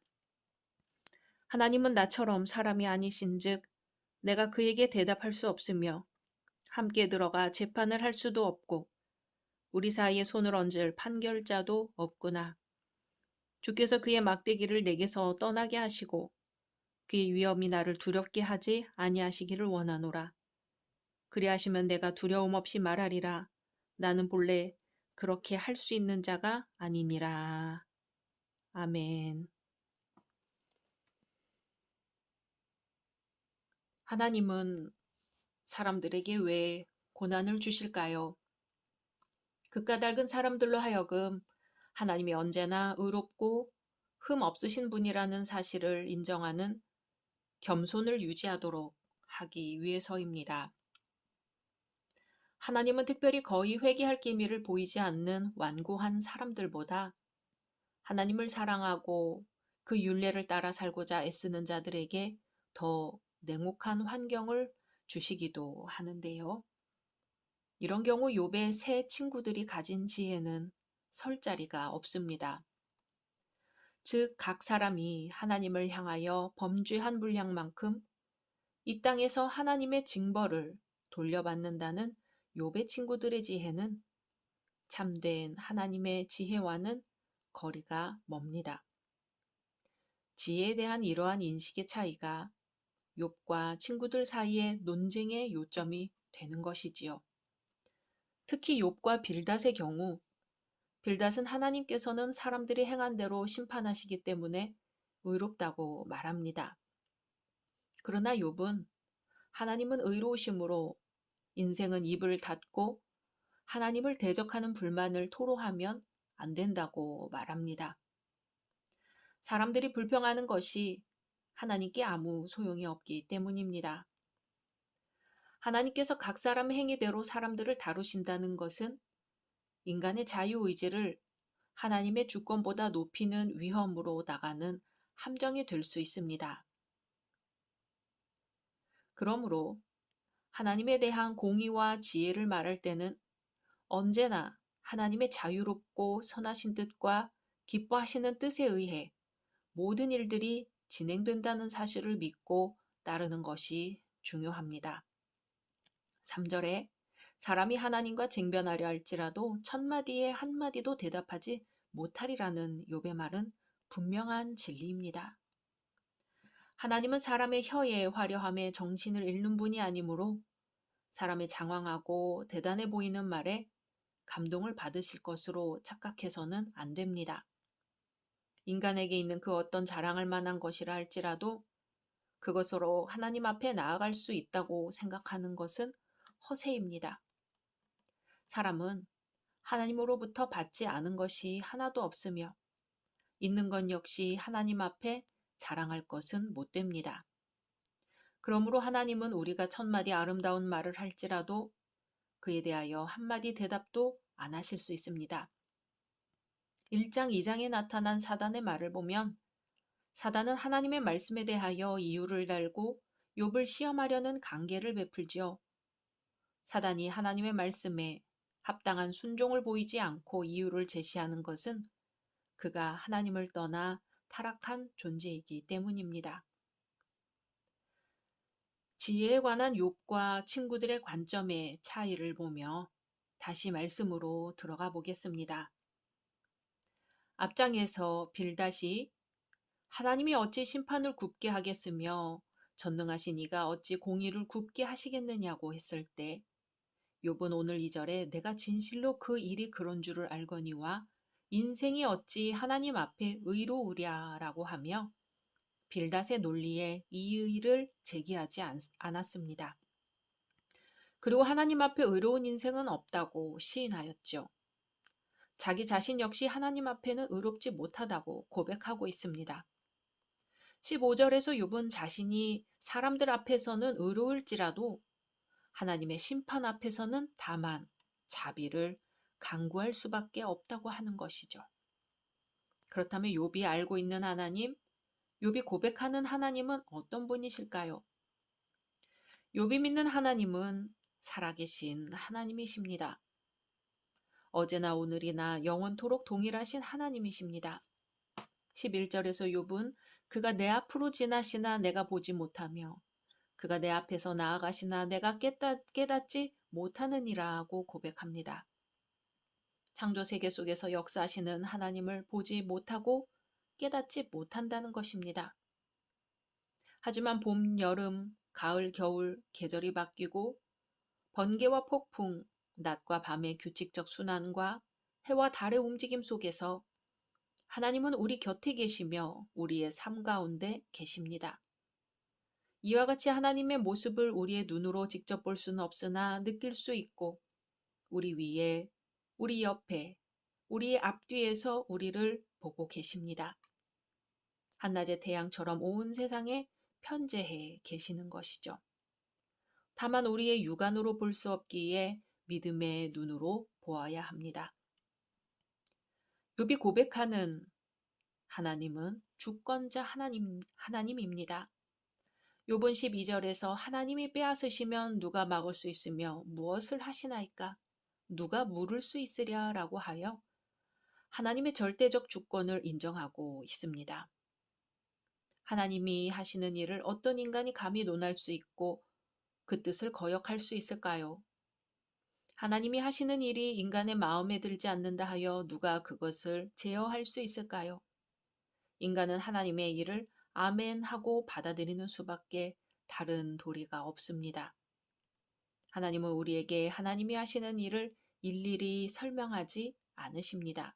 하나님은 나처럼 사람이 아니신즉 내가 그에게 대답할 수 없으며 함께 들어가 재판을 할 수도 없고 우리 사이에 손을 얹을 판결자도 없구나. 주께서 그의 막대기를 내게서 떠나게 하시고 그의 위엄이 나를 두렵게 하지 아니하시기를 원하노라. 그리하시면 내가 두려움 없이 말하리라. 나는 본래 그렇게 할 수 있는 자가 아니니라. 아멘. 하나님은 사람들에게 왜 고난을 주실까요? 그 까닭은 사람들로 하여금 하나님이 언제나 의롭고 흠 없으신 분이라는 사실을 인정하는 겸손을 유지하도록 하기 위해서입니다. 하나님은 특별히 거의 회개할 기미를 보이지 않는 완고한 사람들보다 하나님을 사랑하고 그 율례를 따라 살고자 애쓰는 자들에게 더 냉혹한 환경을 주시기도 하는데요. 이런 경우 욥의 세 친구들이 가진 지혜는 설 자리가 없습니다. 즉, 각 사람이 하나님을 향하여 범죄한 분량만큼 이 땅에서 하나님의 징벌을 돌려받는다는 욥의 친구들의 지혜는 참된 하나님의 지혜와는 거리가 멉니다. 지혜에 대한 이러한 인식의 차이가 욥과 친구들 사이의 논쟁의 요점이 되는 것이지요. 특히 욥과 빌닷의 경우 빌닷은 하나님께서는 사람들이 행한 대로 심판하시기 때문에 의롭다고 말합니다. 그러나 욥은 하나님은 의로우심으로 인생은 입을 닫고 하나님을 대적하는 불만을 토로하면 안 된다고 말합니다. 사람들이 불평하는 것이 하나님께 아무 소용이 없기 때문입니다. 하나님께서 각 사람 행위대로 사람들을 다루신다는 것은 인간의 자유의지를 하나님의 주권보다 높이는 위험으로 나가는 함정이 될 수 있습니다. 그러므로 하나님에 대한 공의와 지혜를 말할 때는 언제나 하나님의 자유롭고 선하신 뜻과 기뻐하시는 뜻에 의해 모든 일들이 진행된다는 사실을 믿고 따르는 것이 중요합니다. 3절에 사람이 하나님과 쟁변하려 할지라도 천마디에 한마디도 대답하지 못하리라는 욥의 말은 분명한 진리입니다. 하나님은 사람의 혀에 화려함에 정신을 잃는 분이 아니므로 사람의 장황하고 대단해 보이는 말에 감동을 받으실 것으로 착각해서는 안 됩니다. 인간에게 있는 그 어떤 자랑할 만한 것이라 할지라도 그것으로 하나님 앞에 나아갈 수 있다고 생각하는 것은 허세입니다. 사람은 하나님으로부터 받지 않은 것이 하나도 없으며 있는 것 역시 하나님 앞에 자랑할 것은 못 됩니다. 그러므로 하나님은 우리가 천마디 아름다운 말을 할지라도 그에 대하여 한마디 대답도 안 하실 수 있습니다. 1장 2장에 나타난 사단의 말을 보면 사단은 하나님의 말씀에 대하여 이유를 달고 욥을 시험하려는 간계를 베풀지요. 사단이 하나님의 말씀에 합당한 순종을 보이지 않고 이유를 제시하는 것은 그가 하나님을 떠나 타락한 존재이기 때문입니다. 지혜에 관한 욥과 친구들의 관점의 차이를 보며 다시 말씀으로 들어가 보겠습니다. 앞장에서 빌닷이 하나님이 어찌 심판을 굽게 하겠으며 전능하신 이가 어찌 공의를 굽게 하시겠느냐고 했을 때 욥은 오늘 2절에 내가 진실로 그 일이 그런 줄을 알거니와 인생이 어찌 하나님 앞에 의로우랴라고 하며 빌닷의 논리에 이의를 제기하지 않았습니다. 그리고 하나님 앞에 의로운 인생은 없다고 시인하였죠. 자기 자신 역시 하나님 앞에는 의롭지 못하다고 고백하고 있습니다. 15절에서 욥은 자신이 사람들 앞에서는 의로울지라도 하나님의 심판 앞에서는 다만 자비를 간구할 수밖에 없다고 하는 것이죠. 그렇다면 욥이 알고 있는 하나님, 욥이 고백하는 하나님은 어떤 분이실까요? 욥이 믿는 하나님은 살아계신 하나님이십니다. 어제나 오늘이나 영원토록 동일하신 하나님이십니다. 11절에서 욥은 그가 내 앞으로 지나시나 내가 보지 못하며 그가 내 앞에서 나아가시나 내가 깨닫지 못하느니라고 고백합니다. 창조 세계 속에서 역사하시는 하나님을 보지 못하고 깨닫지 못한다는 것입니다. 하지만 봄, 여름, 가을, 겨울 계절이 바뀌고 번개와 폭풍, 낮과 밤의 규칙적 순환과 해와 달의 움직임 속에서 하나님은 우리 곁에 계시며 우리의 삶 가운데 계십니다. 이와 같이 하나님의 모습을 우리의 눈으로 직접 볼 수는 없으나 느낄 수 있고 우리 위에, 우리 옆에, 우리의 앞뒤에서 우리를 보고 계십니다. 한낮의 태양처럼 온 세상에 편재해 계시는 것이죠. 다만 우리의 육안으로 볼 수 없기에 믿음의 눈으로 보아야 합니다. 욥이 고백하는 하나님은 주권자 하나님입니다. 욥은 12절에서 하나님이 빼앗으시면 누가 막을 수 있으며 무엇을 하시나이까? 누가 물을 수 있으랴라고 하여 하나님의 절대적 주권을 인정하고 있습니다. 하나님이 하시는 일을 어떤 인간이 감히 논할 수 있고 그 뜻을 거역할 수 있을까요? 하나님이 하시는 일이 인간의 마음에 들지 않는다 하여 누가 그것을 제어할 수 있을까요? 인간은 하나님의 일을 아멘 하고 받아들이는 수밖에 다른 도리가 없습니다. 하나님은 우리에게 하나님이 하시는 일을 일일이 설명하지 않으십니다.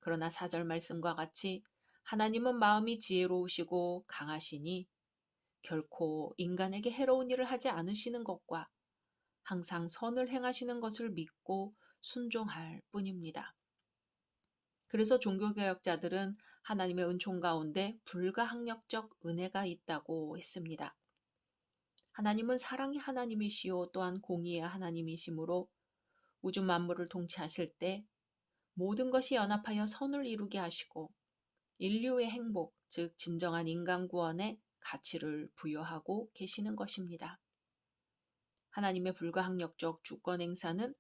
그러나 4절 말씀과 같이 하나님은 마음이 지혜로우시고 강하시니 결코 인간에게 해로운 일을 하지 않으시는 것과 항상 선을 행하시는 것을 믿고 순종할 뿐입니다. 그래서 종교개혁자들은 하나님의 은총 가운데 불가항력적 은혜가 있다고 했습니다. 하나님은 사랑의 하나님이시요 또한 공의의 하나님이시므로 우주 만물을 통치하실 때 모든 것이 연합하여 선을 이루게 하시고 인류의 행복, 즉 진정한 인간 구원에 가치를 부여하고 계시는 것입니다. 하나님의 불가항력적 주권 행사는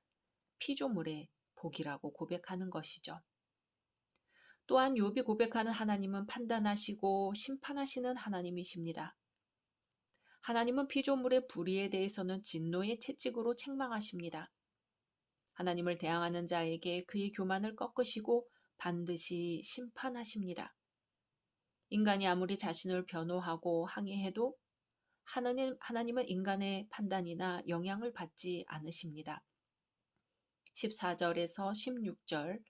피조물의 복이라고 고백하는 것이죠. 또한 욥이 고백하는 하나님은 판단하시고 심판하시는 하나님이십니다. 하나님은 피조물의 불의에 대해서는 진노의 채찍으로 책망하십니다. 하나님을 대항하는 자에게 그의 교만을 꺾으시고 반드시 심판하십니다. 인간이 아무리 자신을 변호하고 항의해도 하나님은 인간의 판단이나 영향을 받지 않으십니다. 14절에서 16절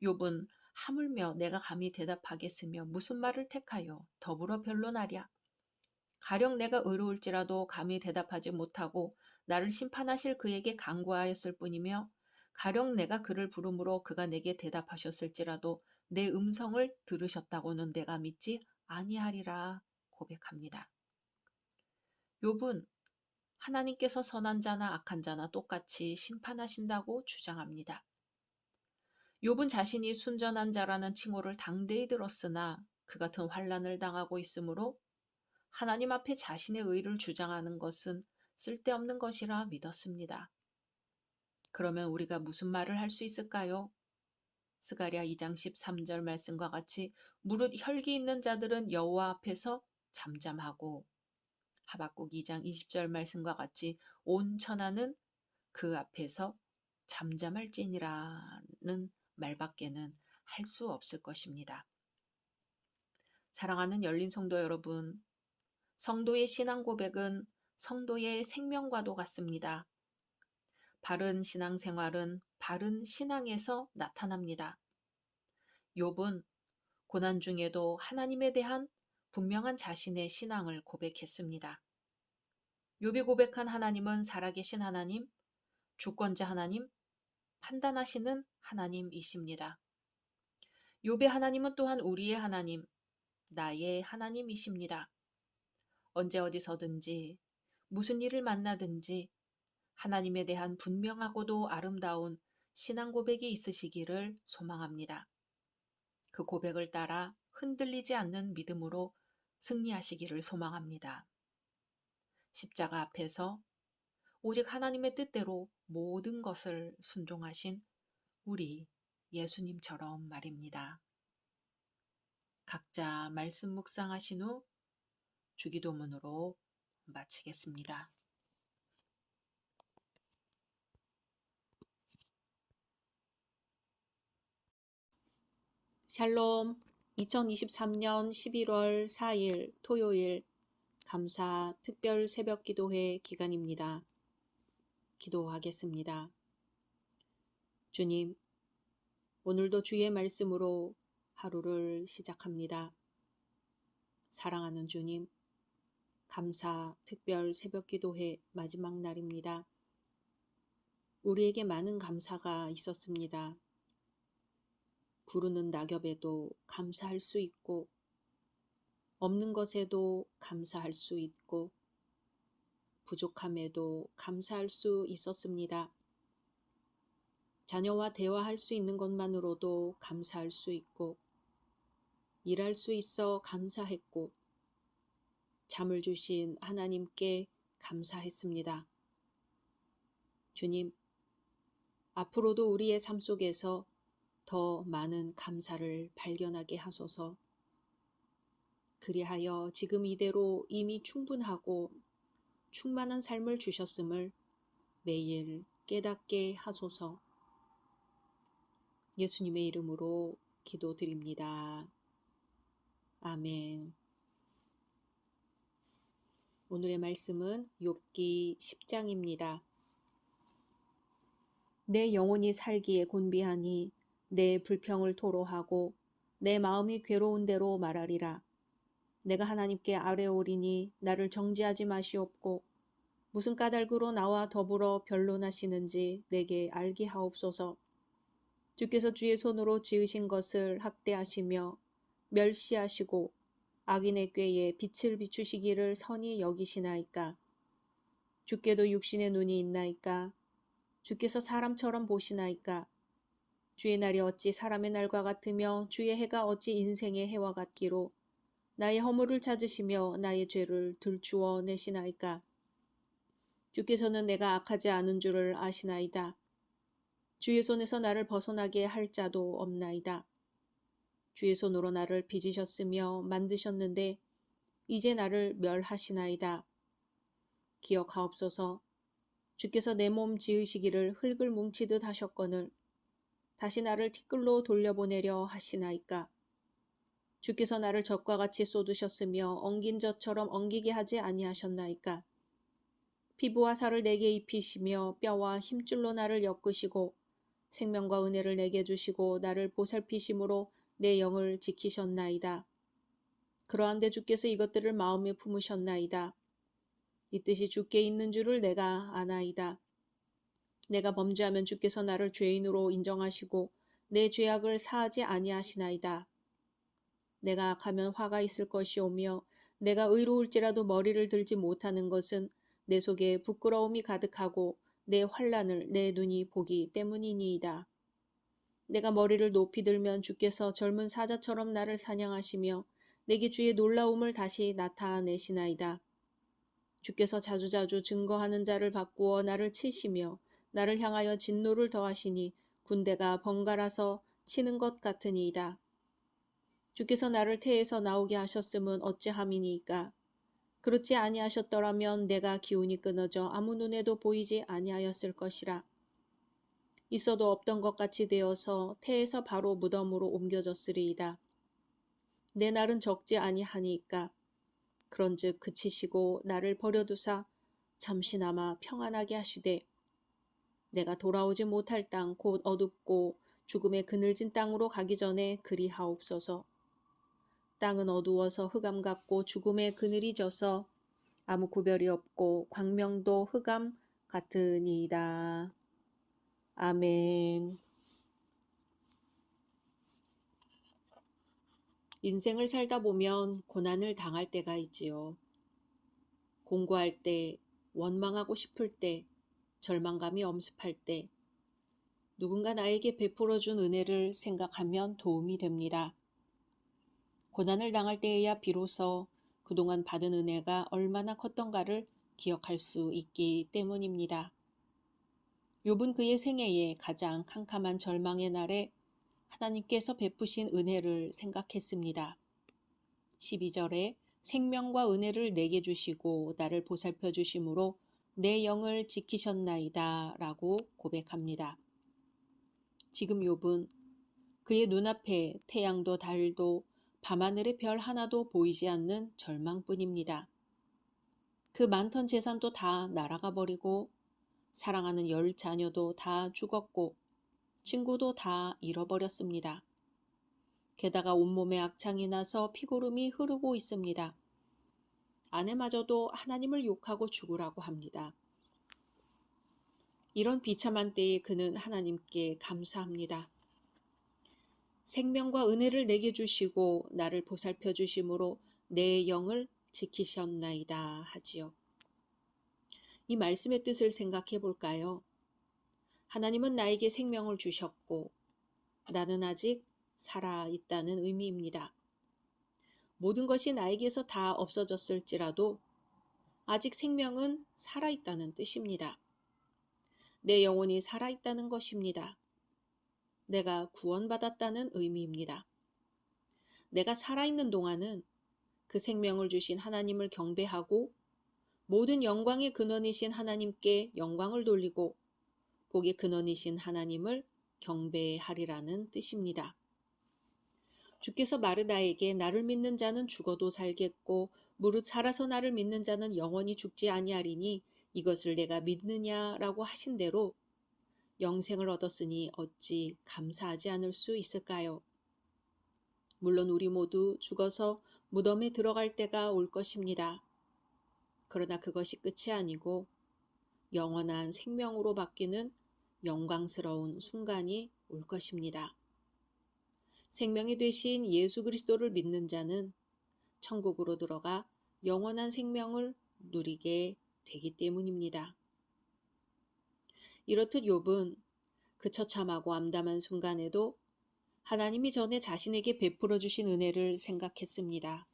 욥은 하물며 내가 감히 대답하겠으며 무슨 말을 택하여 더불어 변론하랴. 가령 내가 의로울지라도 감히 대답하지 못하고 나를 심판하실 그에게 간구하였을 뿐이며 가령 내가 그를 부름으로 그가 내게 대답하셨을지라도 내 음성을 들으셨다고는 내가 믿지 아니하리라 고백합니다. 욥은 하나님께서 선한 자나 악한 자나 똑같이 심판하신다고 주장합니다. 욥은 자신이 순전한 자라는 칭호를 당대히 들었으나 그 같은 환난을 당하고 있으므로 하나님 앞에 자신의 의를 주장하는 것은 쓸데없는 것이라 믿었습니다. 그러면 우리가 무슨 말을 할 수 있을까요? 스가랴 2장 13절 말씀과 같이 무릇 혈기 있는 자들은 여호와 앞에서 잠잠하고 하박국 2장 20절 말씀과 같이 온 천하는 그 앞에서 잠잠할지니라는 말밖에는 할 수 없을 것입니다. 사랑하는 열린 성도 여러분, 성도의 신앙 고백은 성도의 생명과도 같습니다. 바른 신앙생활은 바른 신앙에서 나타납니다. 욥은 고난 중에도 하나님에 대한 분명한 자신의 신앙을 고백했습니다. 욥이 고백한 하나님은 살아계신 하나님, 주권자 하나님, 판단하시는 하나님이십니다. 욥의 하나님은 또한 우리의 하나님, 나의 하나님이십니다. 언제 어디서든지 무슨 일을 만나든지 하나님에 대한 분명하고도 아름다운 신앙 고백이 있으시기를 소망합니다. 그 고백을 따라 흔들리지 않는 믿음으로 승리하시기를 소망합니다. 십자가 앞에서 오직 하나님의 뜻대로 모든 것을 순종하신 우리 예수님처럼 말입니다. 각자 말씀 묵상하신 후 주기도문으로 마치겠습니다. 샬롬. 2023년 11월 4일 토요일 감사 특별 새벽 기도회 기간입니다. 기도하겠습니다. 주님, 오늘도 주의 말씀으로 하루를 시작합니다. 사랑하는 주님, 감사 특별 새벽 기도회 마지막 날입니다. 우리에게 많은 감사가 있었습니다. 구르는 낙엽에도 감사할 수 있고, 없는 것에도 감사할 수 있고, 부족함에도 감사할 수 있었습니다. 자녀와 대화할 수 있는 것만으로도 감사할 수 있고, 일할 수 있어 감사했고, 잠을 주신 하나님께 감사했습니다. 주님, 앞으로도 우리의 삶 속에서 더 많은 감사를 발견하게 하소서. 그리하여 지금 이대로 이미 충분하고 충만한 삶을 주셨음을 매일 깨닫게 하소서. 예수님의 이름으로 기도드립니다. 아멘. 오늘의 말씀은 욥기 10장입니다. 내 영혼이 살기에 곤비하니 내 불평을 토로하고 내 마음이 괴로운 대로 말하리라. 내가 하나님께 아뢰오리니 나를 정죄하지 마시옵고 무슨 까닭으로 나와 더불어 변론하시는지 내게 알게 하옵소서. 주께서 주의 손으로 지으신 것을 학대하시며 멸시하시고 악인의 꾀에 빛을 비추시기를 선히 여기시나이까. 주께도 육신의 눈이 있나이까. 주께서 사람처럼 보시나이까. 주의 날이 어찌 사람의 날과 같으며 주의 해가 어찌 인생의 해와 같기로 나의 허물을 찾으시며 나의 죄를 들추어 내시나이까. 주께서는 내가 악하지 않은 줄을 아시나이다. 주의 손에서 나를 벗어나게 할 자도 없나이다. 주의 손으로 나를 빚으셨으며 만드셨는데 이제 나를 멸하시나이다. 기억하옵소서. 주께서 내 몸 지으시기를 흙을 뭉치듯 하셨거늘 다시 나를 티끌로 돌려보내려 하시나이까. 주께서 나를 젖과 같이 쏟으셨으며 엉긴 젖처럼 엉기게 하지 아니하셨나이까. 피부와 살을 내게 입히시며 뼈와 힘줄로 나를 엮으시고 생명과 은혜를 내게 주시고 나를 보살피심으로 내 영을 지키셨나이다. 그러한데 주께서 이것들을 마음에 품으셨나이다. 이 뜻이 주께 있는 줄을 내가 아나이다. 내가 범죄하면 주께서 나를 죄인으로 인정하시고 내 죄악을 사하지 아니하시나이다. 내가 악하면 화가 있을 것이오며 내가 의로울지라도 머리를 들지 못하는 것은 내 속에 부끄러움이 가득하고 내 환난을 내 눈이 보기 때문이니이다. 내가 머리를 높이 들면 주께서 젊은 사자처럼 나를 사냥하시며 내게 주의 놀라움을 다시 나타내시나이다. 주께서 자주자주 증거하는 자를 바꾸어 나를 치시며 나를 향하여 진노를 더하시니 군대가 번갈아서 치는 것 같으니이다. 주께서 나를 태에서 나오게 하셨음은 어찌함이니이까. 그렇지 아니하셨더라면 내가 기운이 끊어져 아무 눈에도 보이지 아니하였을 것이라. 있어도 없던 것 같이 되어서 태에서 바로 무덤으로 옮겨졌으리이다. 내 날은 적지 아니하니이까. 그런즉 그치시고 나를 버려두사 잠시나마 평안하게 하시되 내가 돌아오지 못할 땅 곧 어둡고 죽음의 그늘진 땅으로 가기 전에 그리하옵소서. 땅은 어두워서 흑암 같고 죽음의 그늘이 져서 아무 구별이 없고 광명도 흑암 같으니이다. 아멘. 인생을 살다 보면 고난을 당할 때가 있지요. 공고할 때, 원망하고 싶을 때, 절망감이 엄습할 때, 누군가 나에게 베풀어준 은혜를 생각하면 도움이 됩니다. 고난을 당할 때에야 비로소 그동안 받은 은혜가 얼마나 컸던가를 기억할 수 있기 때문입니다. 욥은 그의 생애에 가장 캄캄한 절망의 날에 하나님께서 베푸신 은혜를 생각했습니다. 12절에 생명과 은혜를 내게 주시고 나를 보살펴 주심으로 내 영을 지키셨나이다 라고 고백합니다. 지금 욥은 그의 눈앞에 태양도 달도 밤하늘의 별 하나도 보이지 않는 절망뿐입니다. 그 많던 재산도 다 날아가 버리고 사랑하는 10 자녀도 다 죽었고 친구도 다 잃어버렸습니다. 게다가 온몸에 악창이 나서 피고름이 흐르고 있습니다. 아내마저도 하나님을 욕하고 죽으라고 합니다. 이런 비참한 때에 그는 하나님께 감사합니다. 생명과 은혜를 내게 주시고 나를 보살펴 주심으로 내 영을 지키셨나이다 하지요. 이 말씀의 뜻을 생각해 볼까요? 하나님은 나에게 생명을 주셨고 나는 아직 살아있다는 의미입니다. 모든 것이 나에게서 다 없어졌을지라도 아직 생명은 살아있다는 뜻입니다. 내 영혼이 살아있다는 것입니다. 내가 구원받았다는 의미입니다. 내가 살아있는 동안은 그 생명을 주신 하나님을 경배하고 모든 영광의 근원이신 하나님께 영광을 돌리고 복의 근원이신 하나님을 경배하리라는 뜻입니다. 주께서 마르다에게 나를 믿는 자는 죽어도 살겠고 무릇 살아서 나를 믿는 자는 영원히 죽지 아니하리니 이것을 내가 믿느냐라고 하신 대로 영생을 얻었으니 어찌 감사하지 않을 수 있을까요? 물론 우리 모두 죽어서 무덤에 들어갈 때가 올 것입니다. 그러나 그것이 끝이 아니고 영원한 생명으로 바뀌는 영광스러운 순간이 올 것입니다. 생명이 되신 예수 그리스도를 믿는 자는 천국으로 들어가 영원한 생명을 누리게 되기 때문입니다. 이렇듯 욥은 그 처참하고 암담한 순간에도 하나님이 전에 자신에게 베풀어 주신 은혜를 생각했습니다.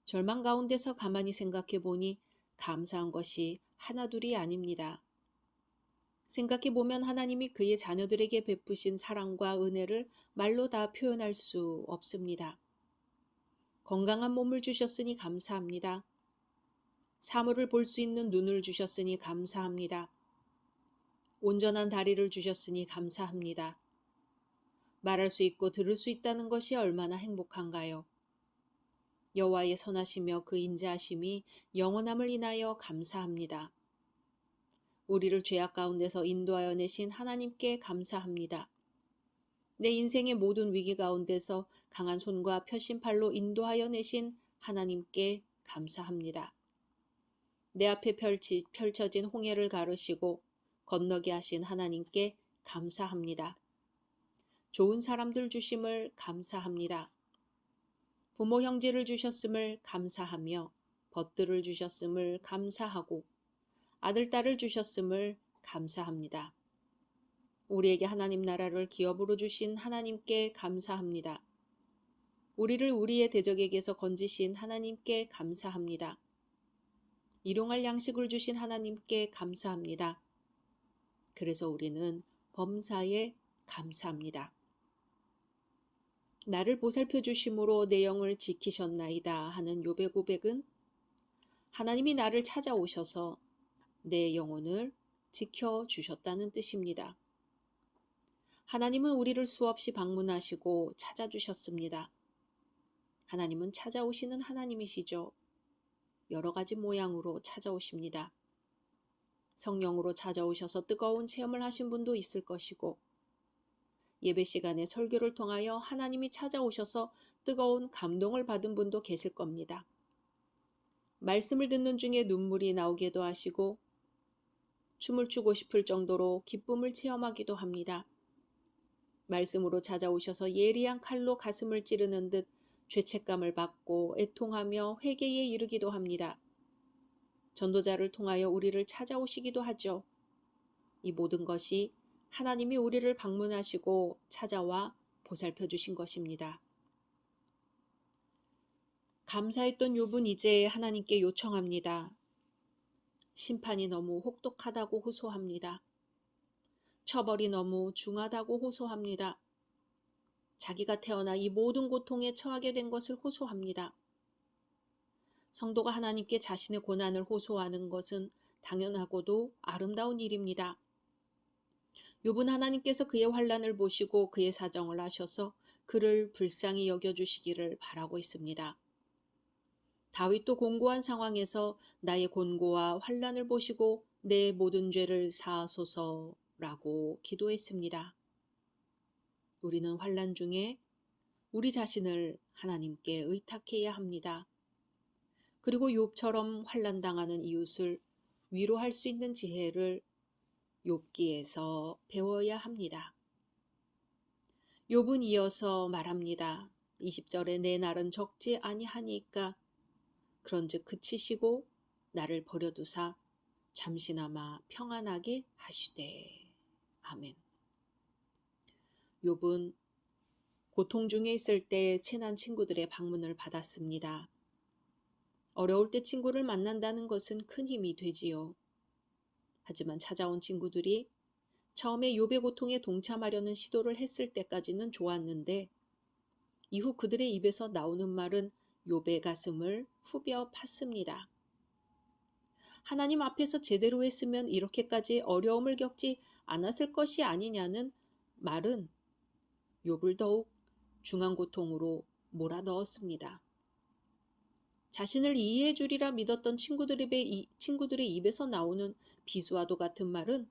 절망 가운데서 가만히 생각해 보니 감사한 것이 하나둘이 아닙니다. 생각해 보면 하나님이 그의 자녀들에게 베푸신 사랑과 은혜를 말로 다 표현할 수 없습니다. 건강한 몸을 주셨으니 감사합니다. 사물을 볼 수 있는 눈을 주셨으니 감사합니다. 온전한 다리를 주셨으니 감사합니다. 말할 수 있고 들을 수 있다는 것이 얼마나 행복한가요? 여호와의 선하시며 그 인자하심이 영원함을 인하여 감사합니다. 우리를 죄악 가운데서 인도하여 내신 하나님께 감사합니다. 내 인생의 모든 위기 가운데서 강한 손과 펴신 팔로 인도하여 내신 하나님께 감사합니다. 내 앞에 펼쳐진 홍해를 가르시고 건너게 하신 하나님께 감사합니다. 좋은 사람들 주심을 감사합니다. 부모 형제를 주셨음을 감사하며 벗들을 주셨음을 감사하고 아들 딸을 주셨음을 감사합니다. 우리에게 하나님 나라를 기업으로 주신 하나님께 감사합니다. 우리를 우리의 대적에게서 건지신 하나님께 감사합니다. 일용할 양식을 주신 하나님께 감사합니다. 그래서 우리는 범사에 감사합니다. 나를 보살펴 주심으로 내 영을 지키셨나이다 하는 욥의 고백은 하나님이 나를 찾아오셔서 내 영혼을 지켜주셨다는 뜻입니다. 하나님은 우리를 수없이 방문하시고 찾아주셨습니다. 하나님은 찾아오시는 하나님이시죠. 여러 가지 모양으로 찾아오십니다. 성령으로 찾아오셔서 뜨거운 체험을 하신 분도 있을 것이고 예배 시간에 설교를 통하여 하나님이 찾아오셔서 뜨거운 감동을 받은 분도 계실 겁니다. 말씀을 듣는 중에 눈물이 나오기도 하시고 춤을 추고 싶을 정도로 기쁨을 체험하기도 합니다. 말씀으로 찾아오셔서 예리한 칼로 가슴을 찌르는 듯 죄책감을 받고 애통하며 회개에 이르기도 합니다. 전도자를 통하여 우리를 찾아오시기도 하죠. 이 모든 것이 하나님이 우리를 방문하시고 찾아와 보살펴 주신 것입니다. 감사했던 욥은 이제 하나님께 요청합니다. 심판이 너무 혹독하다고 호소합니다. 처벌이 너무 중하다고 호소합니다. 자기가 태어나 이 모든 고통에 처하게 된 것을 호소합니다. 성도가 하나님께 자신의 고난을 호소하는 것은 당연하고도 아름다운 일입니다. 욥은 하나님께서 그의 환난을 보시고 그의 사정을 아셔서 그를 불쌍히 여겨주시기를 바라고 있습니다. 다윗도 곤고한 상황에서 나의 곤고와 환난을 보시고 내 모든 죄를 사하소서라고 기도했습니다. 우리는 환난 중에 우리 자신을 하나님께 의탁해야 합니다. 그리고 욥처럼 환난당하는 이웃을 위로할 수 있는 지혜를 욥기에서 배워야 합니다. 욥은 이어서 말합니다. 20절에 내 날은 적지 아니하니까 그런즉 그치시고 나를 버려두사 잠시나마 평안하게 하시되. 아멘. 욥은 고통 중에 있을 때 친한 친구들의 방문을 받았습니다. 어려울 때 친구를 만난다는 것은 큰 힘이 되지요. 하지만 찾아온 친구들이 처음에 욥의 고통에 동참하려는 시도를 했을 때까지는 좋았는데 이후 그들의 입에서 나오는 말은 욥의 가슴을 후벼 팠습니다. 하나님 앞에서 제대로 했으면 이렇게까지 어려움을 겪지 않았을 것이 아니냐는 말은 욥을 더욱 중한 고통으로 몰아넣었습니다. 자신을 이해해 주리라 믿었던 친구들의 입에서 나오는 비수와도 같은 말은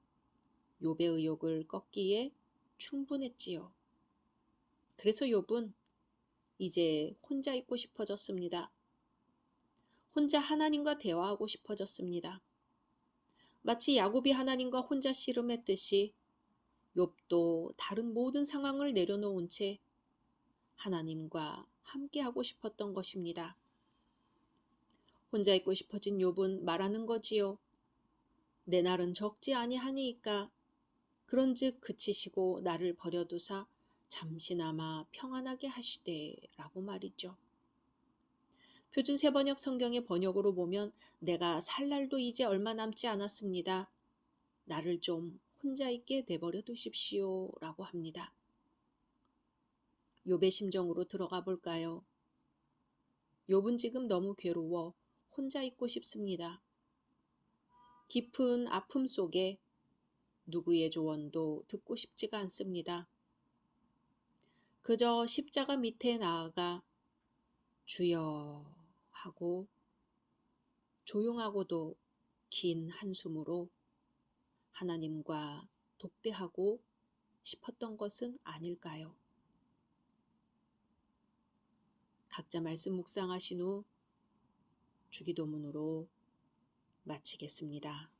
욥의 의욕을 꺾기에 충분했지요. 그래서 욥은 이제 혼자 있고 싶어졌습니다. 혼자 하나님과 대화하고 싶어졌습니다. 마치 야곱이 하나님과 혼자 씨름했듯이 욥도 다른 모든 상황을 내려놓은 채 하나님과 함께하고 싶었던 것입니다. 혼자 있고 싶어진 욥은 말하는 거지요. 내 날은 적지 아니하니이까 그런즉 그치시고 나를 버려두사 잠시나마 평안하게 하시되 라고 말이죠. 표준 세번역 성경의 번역으로 보면 내가 살 날도 이제 얼마 남지 않았습니다. 나를 좀 혼자 있게 내버려 두십시오 라고 합니다. 욥의 심정으로 들어가 볼까요? 욥은 지금 너무 괴로워 혼자 있고 싶습니다. 깊은 아픔 속에 누구의 조언도 듣고 싶지가 않습니다. 그저 십자가 밑에 나아가 주여 하고 조용하고도 긴 한숨으로 하나님과 독대하고 싶었던 것은 아닐까요? 각자 말씀 묵상하신 후 주기도문으로 마치겠습니다.